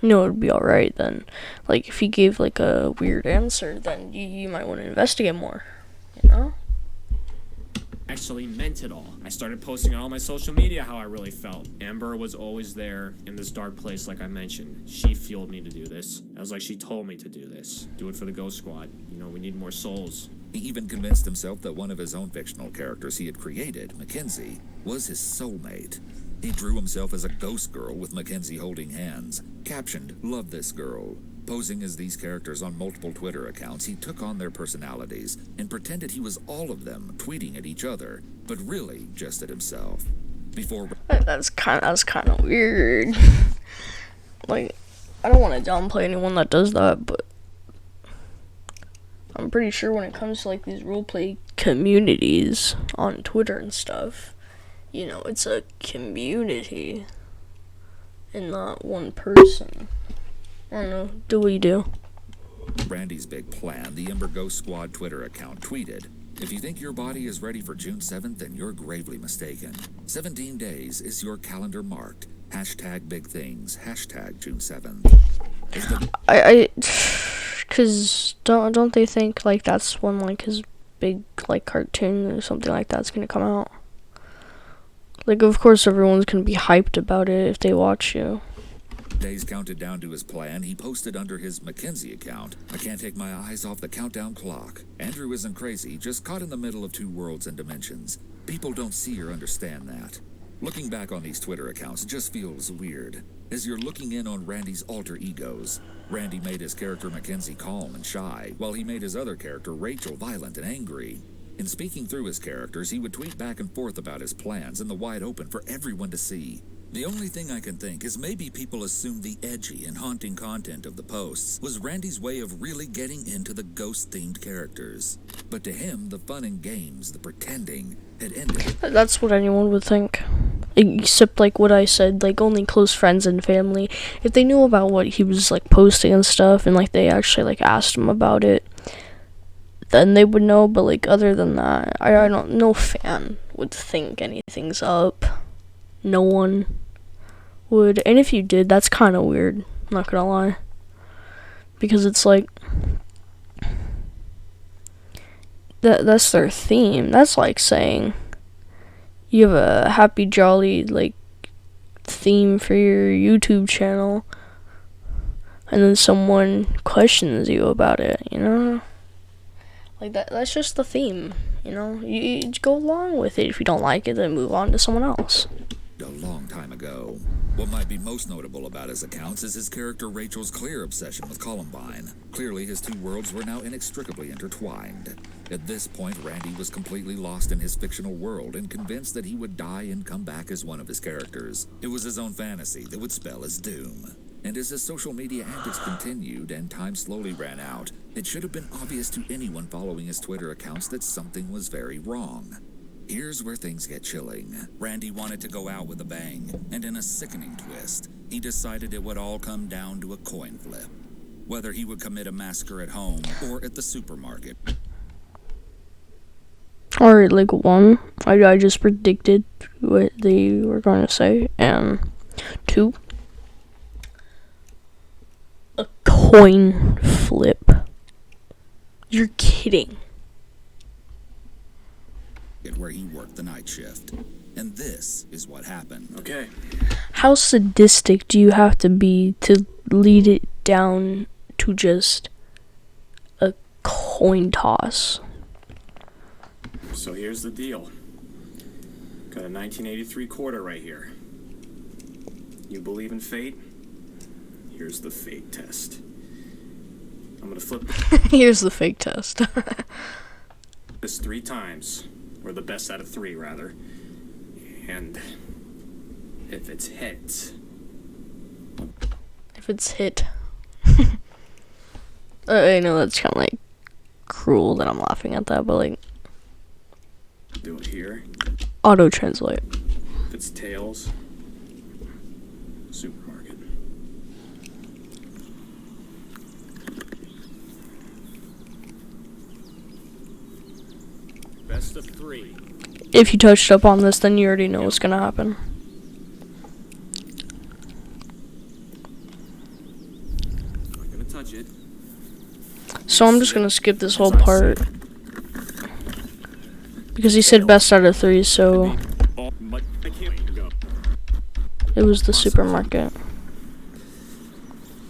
you know, it'd be alright. Then, like, if he gave, like, a weird answer, then you might want to investigate more, you know? actually meant it all. I started posting on all my social media how I really felt. Amber was always there in this dark place, like I mentioned. She fueled me to do this. I was like, she told me to do this. Do it for the Ghost Squad. You know, we need more souls. He even convinced himself that one of his own fictional characters he had created, Mackenzie, was his soulmate. He drew himself as a ghost girl with Mackenzie holding hands, captioned, "Love this girl." Posing as these characters on multiple Twitter accounts, he took on their personalities and pretended he was all of them, tweeting at each other, but really just at himself. Before That's kind of weird. Like, I don't want to downplay anyone that does that, but I'm pretty sure when it comes to like these roleplay communities on Twitter and stuff, you know, it's a community and not one person. I don't know, do what you do. Randy's big plan, the Ember Ghost Squad Twitter account tweeted, "If you think your body is ready for June 7th, then you're gravely mistaken. 17 days is your calendar marked. Hashtag big things. Hashtag June 7th. Cause don't they think like that's when like his big like cartoon or something like that's gonna come out? Like, of course everyone's gonna be hyped about it if they watch you. Days counted down to his plan, he posted under his Mackenzie account, "I can't take my eyes off the countdown clock. Andrew isn't crazy, just caught in the middle of two worlds and dimensions. People don't see or understand that." Looking back on these Twitter accounts just feels weird, as you're looking in on Randy's alter egos. Randy made his character Mackenzie calm and shy, while he made his other character Rachel violent and angry. In speaking through his characters, he would tweet back and forth about his plans in the wide open for everyone to see. The only thing I can think is maybe people assumed the edgy and haunting content of the posts was Randy's way of really getting into the ghost-themed characters. But to him, the fun and games, the pretending, had ended. That's what anyone would think. Except like what I said, like only close friends and family. If they knew about what he was like posting and stuff, and like they actually like asked him about it, then they would know. But like other than that, I don't. No fan would think anything's up. No one would. And if you did, that's kind of weird. I'm not gonna lie, because it's like that's their theme. That's like saying you have a happy jolly like theme for your YouTube channel, and then someone questions you about it, you know? Like that's just the theme, you know? You go along with it. If you don't like it, then move on to someone else. A long time ago. What might be most notable about his accounts is his character Rachel's clear obsession with Columbine. Clearly, his two worlds were now inextricably intertwined. At this point, Randy was completely lost in his fictional world and convinced that he would die and come back as one of his characters. It was his own fantasy that would spell his doom. And as his social media antics continued and time slowly ran out, it should have been obvious to anyone following his Twitter accounts that something was very wrong. Here's where things get chilling. Randy wanted to go out with a bang, and in a sickening twist, he decided it would all come down to a coin flip. Whether he would commit a massacre at home or at the supermarket. Alright, like one, I just predicted what they were going to say, and two, a coin flip. You're kidding. Where he worked the night shift. And this is what happened. Okay. How sadistic do you have to be to lead it down to just a coin toss? So here's the deal. Got a 1983 quarter right here. You believe in fate? Here's the fate test. I'm gonna flip Here's the fake test. this 3 times, or the best out of 3, rather. And if it's hit, If it's hit. I know that's kind of like cruel that I'm laughing at that, but like do it here. auto translate. If it's tails, supermarket. Best of 3. If you touched up on this, then you already know what's gonna happen. Not gonna touch it. So I'm just gonna skip this whole part because he said best out of 3, so I can't go. it was the supermarket.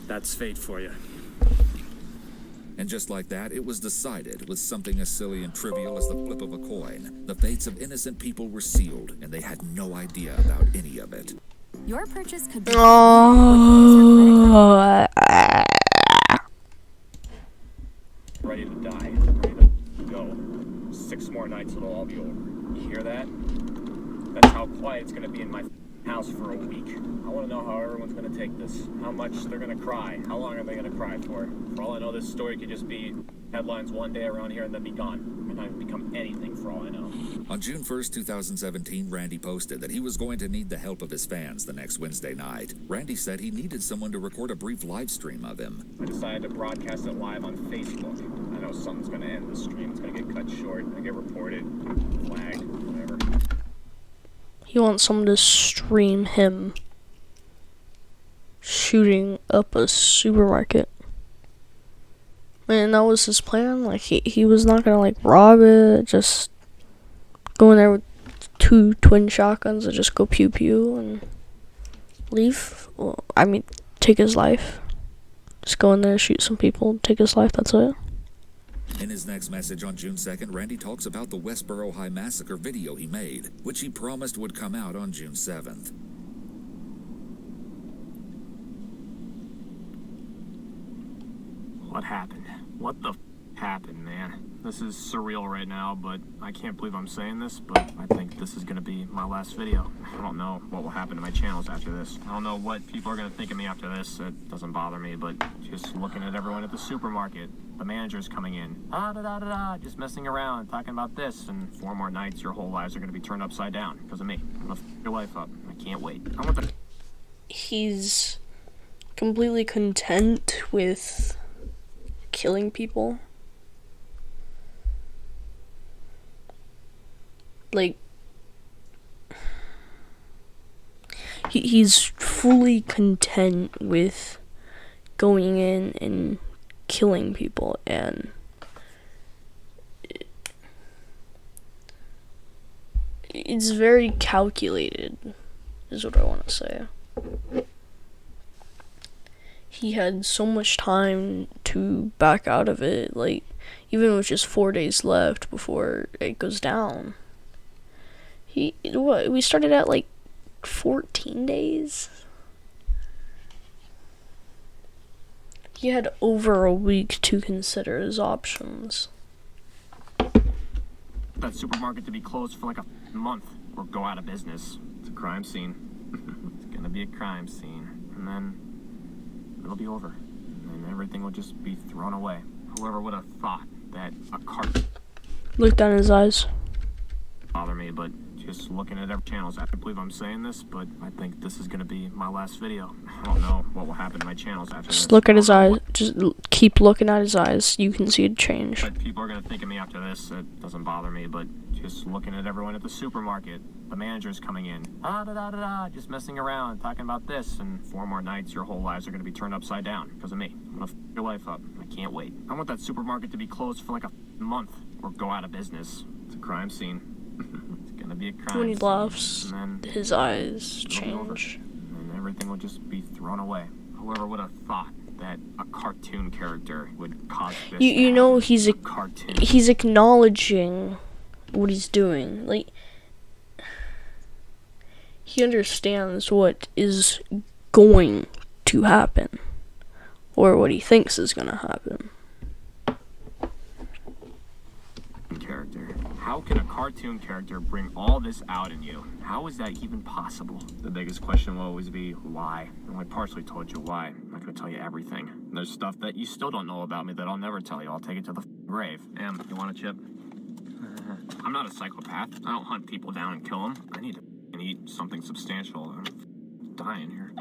That's fate for you. And just like that, it was decided with something as silly and trivial as the flip of a coin. The fates of innocent people were sealed, and they had no idea about any of it. Your purchase could be Oh, Ready to die. Ready to go. 6 more nights, it'll all be over. You hear that? That's how quiet it's gonna be in my house for a week. I want to know how everyone's going to take this. How much they're going to cry. How long are they going to cry for? For all I know, this story could just be headlines one day around here and then be gone. It might not even become anything for all I know. On June 1st, 2017, Randy posted that he was going to need the help of his fans the next Wednesday night. Randy said he needed someone to record a brief live stream of him. I decided to broadcast it live on Facebook. I know something's going to end the stream. It's going to get cut short. It's going to get reported, flagged, whatever. he wants someone to stream him shooting up a supermarket. And that was his plan. Like he was not gonna like rob it, just go in there with 2 twin shotguns and just go pew pew and leave. Well, I mean, take his life. Just go in there, shoot some people, take his life, that's it. In his next message on June 2nd, Randy talks about the Westboro High Massacre video he made, which he promised would come out on June 7th. What happened? What the happened, man? This is surreal right now, but I can't believe I'm saying this, but I think this is gonna be my last video. I don't know what will happen to my channels after this. I don't know what people are gonna think of me after this. It doesn't bother me, but just looking at everyone at the supermarket, the manager's coming in, just messing around, talking about this, and 4 more nights, your whole lives are gonna be turned upside down because of me. I'm gonna f your life up. I can't wait. I want the. He's completely content with killing people. Like, he's fully content with going in and killing people, and it's very calculated, is what I want to say. He had so much time to back out of it, like, even with just 4 days left before it goes down. We started at like 14 days? He had over a week to consider his options. That supermarket to be closed for like a month or go out of business. It's a crime scene. It's gonna be a crime scene. And then it'll be over. And everything will just be thrown away. Whoever would have thought that a cart Look down his eyes. bother me, but just looking at every channels, I can't believe I'm saying this, but I think this is gonna be my last video. I don't know what will happen to my channels after this. Just look at his eyes. Just keep looking at his eyes. You can see it change. But people are gonna think of me after this. It doesn't bother me, but just looking at everyone at the supermarket, the manager's coming in, just messing around, talking about this, and 4 more nights, your whole lives are gonna be turned upside down because of me. I'm gonna f your life up. I can't wait. I want that supermarket to be closed for like a month or go out of business. It's a crime scene. It's gonna be a crime When he scene. laughs, And then his eyes it'll be over. change. And everything will just be thrown away. Whoever would have thought that a cartoon character would cause this? You know he's a cartoon. he's acknowledging what he's doing. Like, he understands what is going to happen, or what he thinks is gonna happen. Character. How can a cartoon character bring all this out in you? How is that even possible? The biggest question will always be why. And I partially told you why. I'm not gonna tell you everything. There's stuff that you still don't know about me that I'll never tell you. I'll take it to the grave. You want a chip? I'm not a psychopath. I don't hunt people down and kill them. I need to eat something substantial. I'm dying here.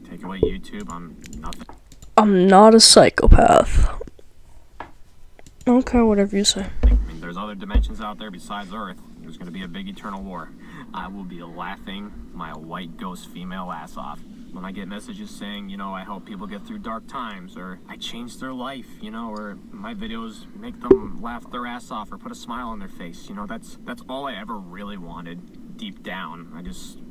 Take away YouTube, I'm nothing. I'm not a psychopath. Okay, whatever you say. I mean, there's other dimensions out there besides Earth. There's going to be a big eternal war. I will be laughing my white ghost female ass off. When I get messages saying, you know, I help people get through dark times, or I change their life, you know, or my videos make them laugh their ass off or put a smile on their face, you know, that's all I ever really wanted deep down.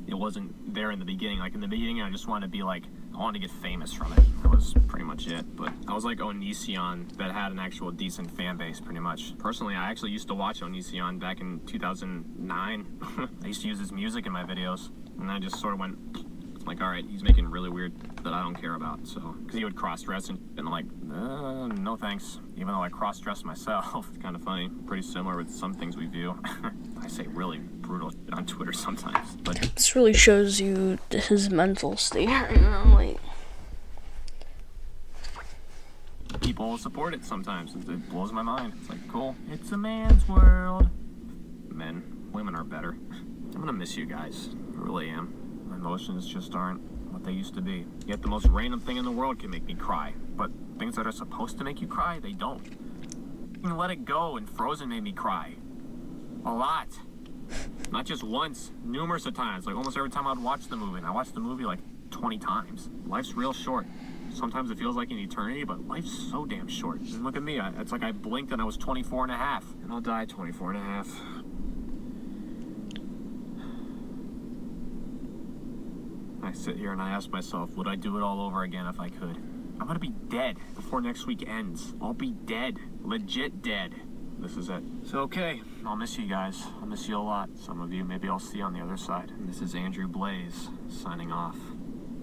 It wasn't there in the beginning. Like, in the beginning, I just wanted to be like, I wanted to get famous from it. That was pretty much it. But I was like Onision that had an actual decent fan base, pretty much. Personally, I actually used to watch Onision back in 2009. I used to use his music in my videos, and I just sort of went, like, all right, he's making really weird that I don't care about. So, because he would cross-dress and I'm like, no thanks. Even though I cross-dress myself, it's kind of funny. Pretty similar with some things we view. I say really brutal shit on Twitter sometimes, but This really shows you his mental state, you know, like... people support it sometimes. It blows my mind. It's like, cool. It's a man's world. Men. Women are better. I'm gonna miss you guys. I really am. My emotions just aren't what they used to be. Yet the most random thing in the world can make me cry. But things that are supposed to make you cry, they don't. Even Let It Go and Frozen made me cry. A lot. Not just once, numerous of times. Like almost every time I'd watch the movie. And I watched the movie like 20 times. Life's real short. Sometimes it feels like an eternity, but life's so damn short. And look at me. It's like I blinked and I was 24 and a half. And I'll die 24 and a half. I sit here and I ask myself, would I do it all over again if I could? I'm gonna be dead before next week ends. I'll be dead. Legit dead. This is it. So, okay, I'll miss you guys. I'll miss you a lot. Some of you maybe I'll see on the other side. And this is Andrew Blaze signing off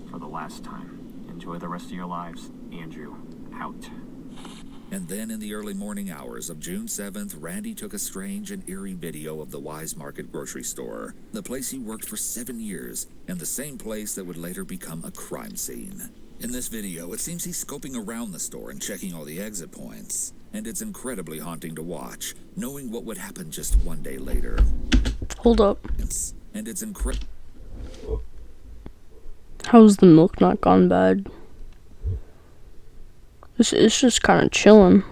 for the last time. Enjoy the rest of your lives. Andrew, out. And then in the early morning hours of June 7th, Randy took a strange and eerie video of the Wise Market grocery store, the place he worked for 7 years, and the same place that would later become a crime scene. In this video, it seems he's scoping around the store and checking all the exit points. And it's incredibly haunting to watch, knowing what would happen just one day later. Hold up. And it's incredible. How's the milk not gone bad? It's just kind of chilling.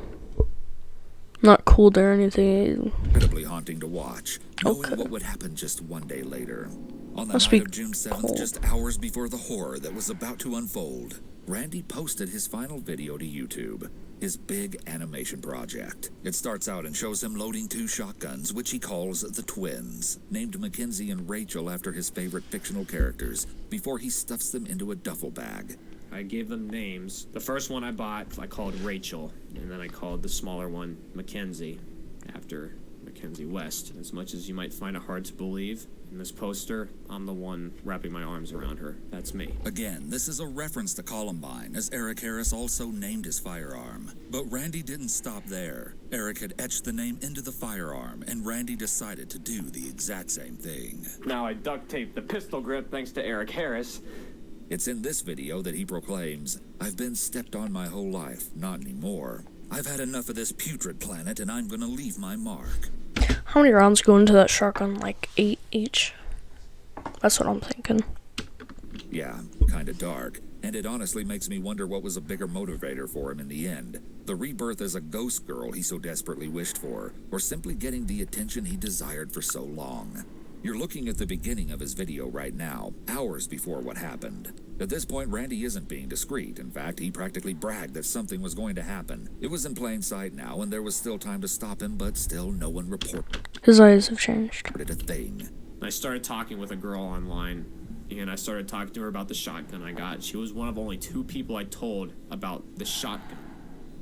Not cooled or anything. Incredibly haunting to watch, knowing Okay. what would happen just one day later. On the Must night be of June 7th, cold. just hours before the horror that was about to unfold, Randy posted his final video to YouTube, his big animation project. It starts out and shows him loading 2 shotguns, which he calls the Twins, named Mackenzie and Rachel after his favorite fictional characters, before he stuffs them into a duffel bag. I gave them names. The first one I bought, I called Rachel, and then I called the smaller one Mackenzie, after Mackenzie West. As much as you might find it hard to believe, in this poster, I'm the one wrapping my arms around her. That's me. Again, this is a reference to Columbine, as Eric Harris also named his firearm. But Randy didn't stop there. Eric had etched the name into the firearm, and Randy decided to do the exact same thing. Now I duct taped the pistol grip thanks to Eric Harris. It's in this video that he proclaims, "I've been stepped on my whole life, not anymore. I've had enough of this putrid planet, and I'm gonna leave my mark." How many rounds go into that shotgun? Like 8 each? That's what I'm thinking. Yeah, kinda dark. And it honestly makes me wonder what was a bigger motivator for him in the end. The rebirth as a ghost girl he so desperately wished for, or simply getting the attention he desired for so long. You're looking at the beginning of his video right now, hours before what happened. At this point, Randy isn't being discreet. In fact, he practically bragged that something was going to happen. It was in plain sight now, and there was still time to stop him, but still no one reported His eyes have changed. a thing. I started talking with a girl online, and I started talking to her about the shotgun I got. She was one of only 2 people I told about the shotgun.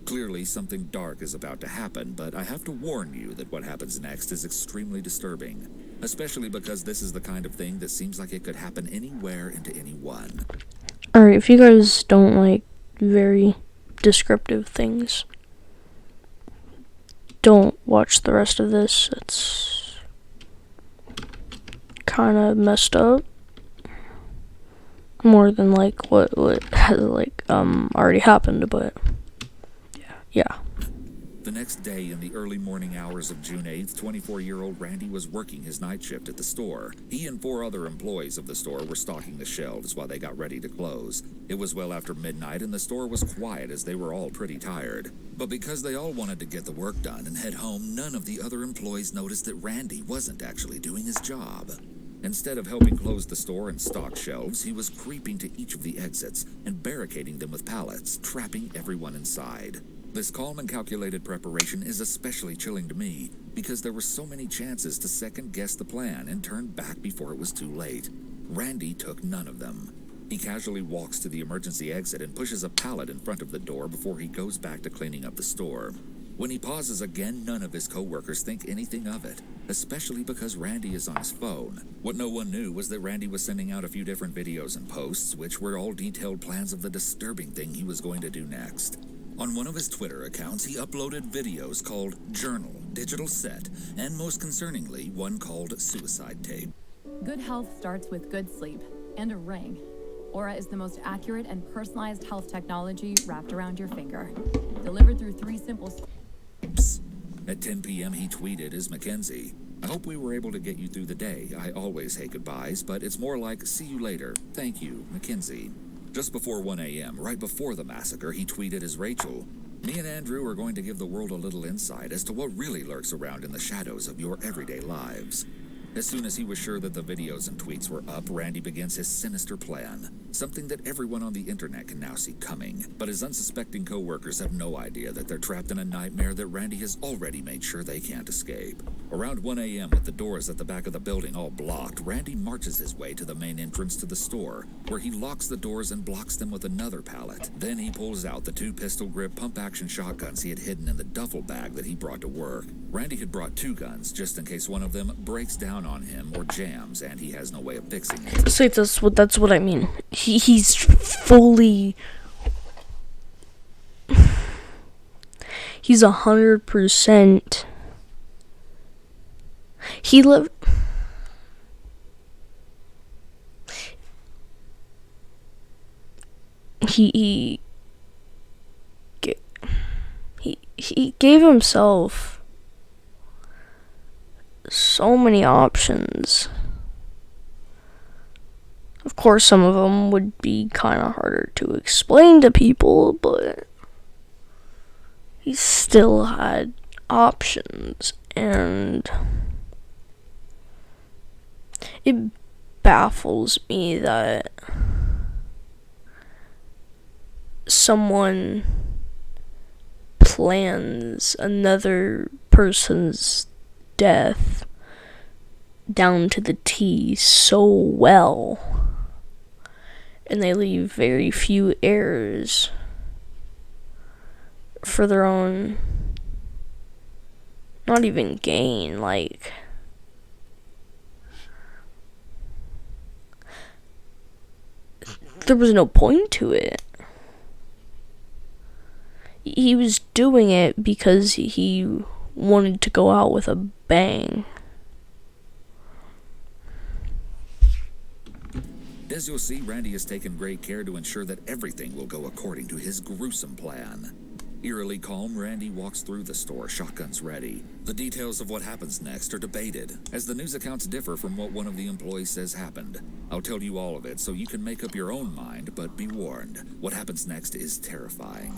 Clearly, something dark is about to happen, but I have to warn you that what happens next is extremely disturbing. especially because this is the kind of thing that seems like it could happen anywhere and to anyone. Alright, if you guys don't like very descriptive things, don't watch the rest of this. It's kind of messed up. More than like what has like already happened, but yeah. The next day, in the early morning hours of June 8th, 24-year-old Randy was working his night shift at the store. He and 4 other employees of the store were stocking the shelves while they got ready to close. It was well after midnight, and the store was quiet as they were all pretty tired. But because they all wanted to get the work done and head home, none of the other employees noticed that Randy wasn't actually doing his job. Instead of helping close the store and stock shelves, he was creeping to each of the exits and barricading them with pallets, trapping everyone inside. This calm and calculated preparation is especially chilling to me because there were so many chances to second-guess the plan and turn back before it was too late. Randy took none of them. He casually walks to the emergency exit and pushes a pallet in front of the door before he goes back to cleaning up the store. When he pauses again, none of his co-workers think anything of it, especially because Randy is on his phone. What no one knew was that Randy was sending out a few different videos and posts, which were all detailed plans of the disturbing thing he was going to do next. On one of his Twitter accounts, he uploaded videos called Journal, Digital Set, and most concerningly, one called Suicide Tape. Good health starts with good sleep and a ring. Aura is the most accurate and personalized health technology wrapped around your finger. Delivered through 3 simple steps. At 10 p.m., he tweeted as Mackenzie. I hope we were able to get you through the day. I always hate goodbyes, but it's more like, see you later. Thank you, Mackenzie. Just before 1 a.m., right before the massacre, he tweeted as Rachel. Me and Andrew are going to give the world a little insight as to what really lurks around in the shadows of your everyday lives. As soon as he was sure that the videos and tweets were up, Randy begins his sinister plan, something that everyone on the internet can now see coming. But his unsuspecting co-workers have no idea that they're trapped in a nightmare that Randy has already made sure they can't escape. Around 1 a.m., with the doors at the back of the building all blocked, Randy marches his way to the main entrance to the store, where he locks the doors and blocks them with another pallet. Then he pulls out the 2 pistol-grip pump-action shotguns he had hidden in the duffel bag that he brought to work. Randy had brought 2 guns, just in case one of them breaks down on him or jams and he has no way of fixing it. So that's what I mean. He's fully... He's 100%... He lived... He gave himself so many options. Of course, some of them would be kind of harder to explain to people, but he still had options, and it baffles me that someone plans another person's death down to the T so well, and they leave very few errors for their own, not even gain, like, there was no point to it. He was doing it because he wanted to go out with a bang. As you'll see, Randy has taken great care to ensure that everything will go according to his gruesome plan. Eerily calm, Randy walks through the store, shotguns ready. The details of what happens next are debated, as the news accounts differ from what one of the employees says happened. I'll tell you all of it so you can make up your own mind, but be warned, what happens next is terrifying.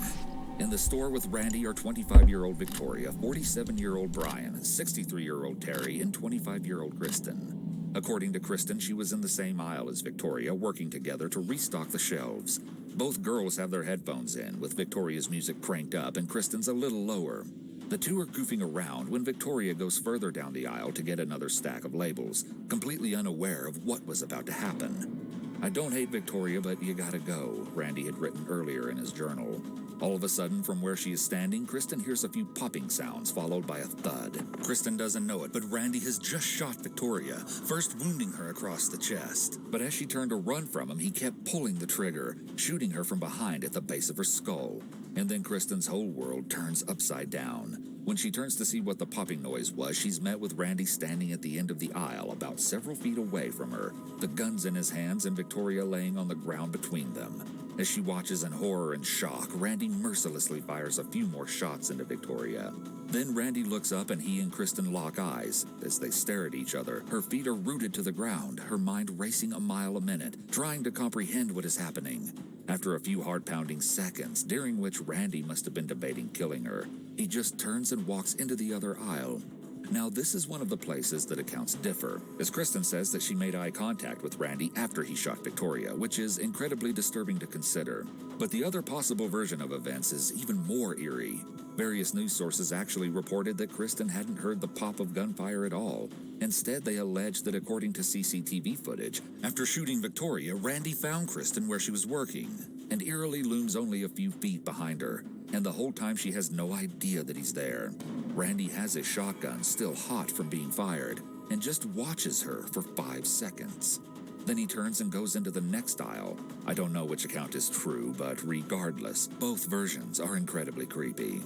In the store with Randy are 25-year-old Victoria, 47-year-old Brian, 63-year-old Terry, and 25-year-old Kristen. According to Kristen, she was in the same aisle as Victoria, working together to restock the shelves. Both girls have their headphones in, with Victoria's music cranked up and Kristen's a little lower. The two are goofing around when Victoria goes further down the aisle to get another stack of labels, completely unaware of what was about to happen. I don't hate Victoria, but you gotta go, Randy had written earlier in his journal. All of a sudden, from where she is standing, Kristen hears a few popping sounds followed by a thud. Kristen doesn't know it, but Randy has just shot Victoria, first wounding her across the chest. But as she turned to run from him, he kept pulling the trigger, shooting her from behind at the base of her skull. And then Kristen's whole world turns upside down. When she turns to see what the popping noise was, she's met with Randy standing at the end of the aisle, about several feet away from her, the guns in his hands and Victoria laying on the ground between them. As she watches in horror and shock, Randy mercilessly fires a few more shots into Victoria. Then Randy looks up and he and Kristen lock eyes. As they stare at each other, her feet are rooted to the ground, her mind racing a mile a minute, trying to comprehend what is happening. After a few heart-pounding seconds, during which Randy must have been debating killing her, he just turns and walks into the other aisle. Now, this is one of the places that accounts differ, as Kristen says that she made eye contact with Randy after he shot Victoria, which is incredibly disturbing to consider. But the other possible version of events is even more eerie. Various news sources actually reported that Kristen hadn't heard the pop of gunfire at all. Instead, they alleged that according to CCTV footage, after shooting Victoria, Randy found Kristen where she was working, and eerily looms only a few feet behind her. And the whole time she has no idea that he's there. Randy has his shotgun still hot from being fired and just watches her for 5 seconds. Then he turns and goes into the next aisle. I don't know which account is true, but regardless, both versions are incredibly creepy.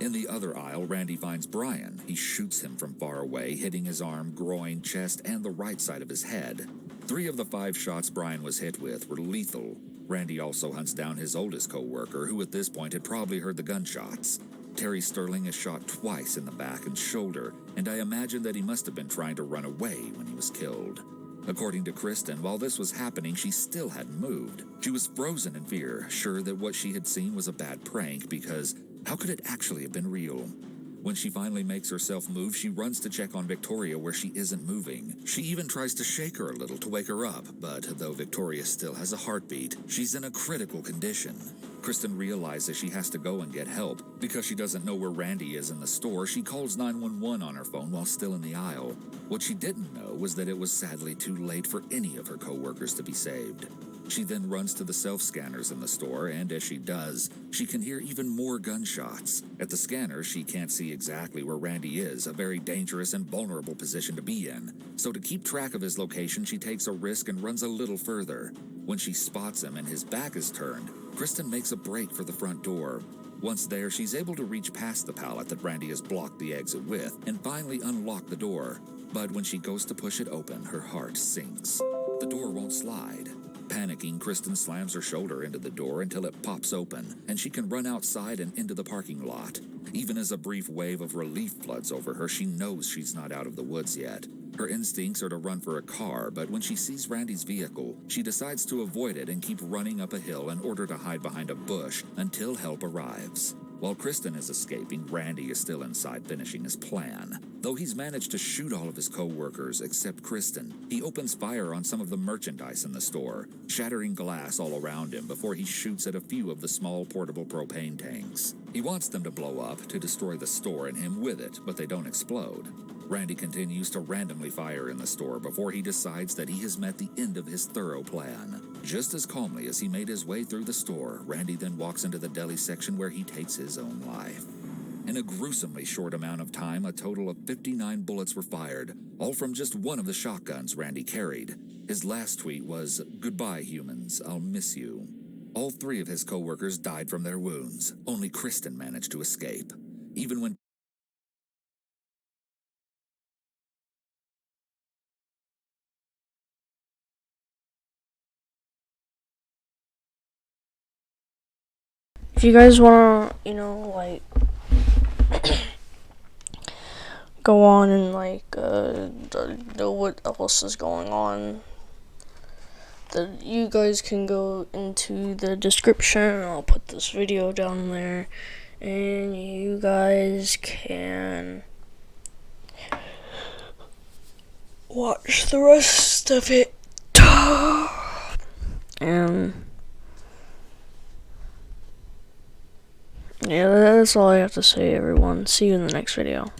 In the other aisle, Randy finds Brian. He shoots him from far away, hitting his arm, groin, chest, and the right side of his head. 3 of the 5 shots Brian was hit with were lethal. Randy also hunts down his oldest co-worker, who at this point had probably heard the gunshots. Terry Sterling is shot twice in the back and shoulder, and I imagine that he must have been trying to run away when he was killed. According to Kristen, while this was happening, she still hadn't moved. She was frozen in fear, sure that what she had seen was a bad prank, because how could it actually have been real? When she finally makes herself move, she runs to check on Victoria where she isn't moving. She even tries to shake her a little to wake her up, but though Victoria still has a heartbeat, she's in a critical condition. Kristen realizes she has to go and get help. Because she doesn't know where Randy is in the store, she calls 911 on her phone while still in the aisle. What she didn't know was that it was sadly too late for any of her co-workers to be saved. She then runs to the self-scanners in the store, and as she does, she can hear even more gunshots. At the scanner, she can't see exactly where Randy is, a very dangerous and vulnerable position to be in. So to keep track of his location, she takes a risk and runs a little further. When she spots him and his back is turned, Kristen makes a break for the front door. Once there, she's able to reach past the pallet that Randy has blocked the exit with and finally unlock the door. But when she goes to push it open, her heart sinks. The door won't slide. Panicking, Kristen slams her shoulder into the door until it pops open, and she can run outside and into the parking lot. Even as a brief wave of relief floods over her, she knows she's not out of the woods yet. Her instincts are to run for a car, but when she sees Randy's vehicle, she decides to avoid it and keep running up a hill in order to hide behind a bush until help arrives. While Kristen is escaping, Randy is still inside finishing his plan. Though he's managed to shoot all of his co-workers except Kristen, he opens fire on some of the merchandise in the store, shattering glass all around him before he shoots at a few of the small portable propane tanks. He wants them to blow up to destroy the store and him with it, but they don't explode. Randy continues to randomly fire in the store before he decides that he has met the end of his thorough plan. Just as calmly as he made his way through the store, Randy then walks into the deli section where he takes his own life. In a gruesomely short amount of time, a total of 59 bullets were fired, all from just one of the shotguns Randy carried. His last tweet was, "Goodbye, humans, I'll miss you." All 3 of his co-workers died from their wounds. Only Kristen managed to escape. Even when If you guys wanna, like, go on and, like, know what else is going on, you guys can go into the description. I'll put this video down there, and you guys can watch the rest of it. And yeah, that's all I have to say, everyone. See you in the next video.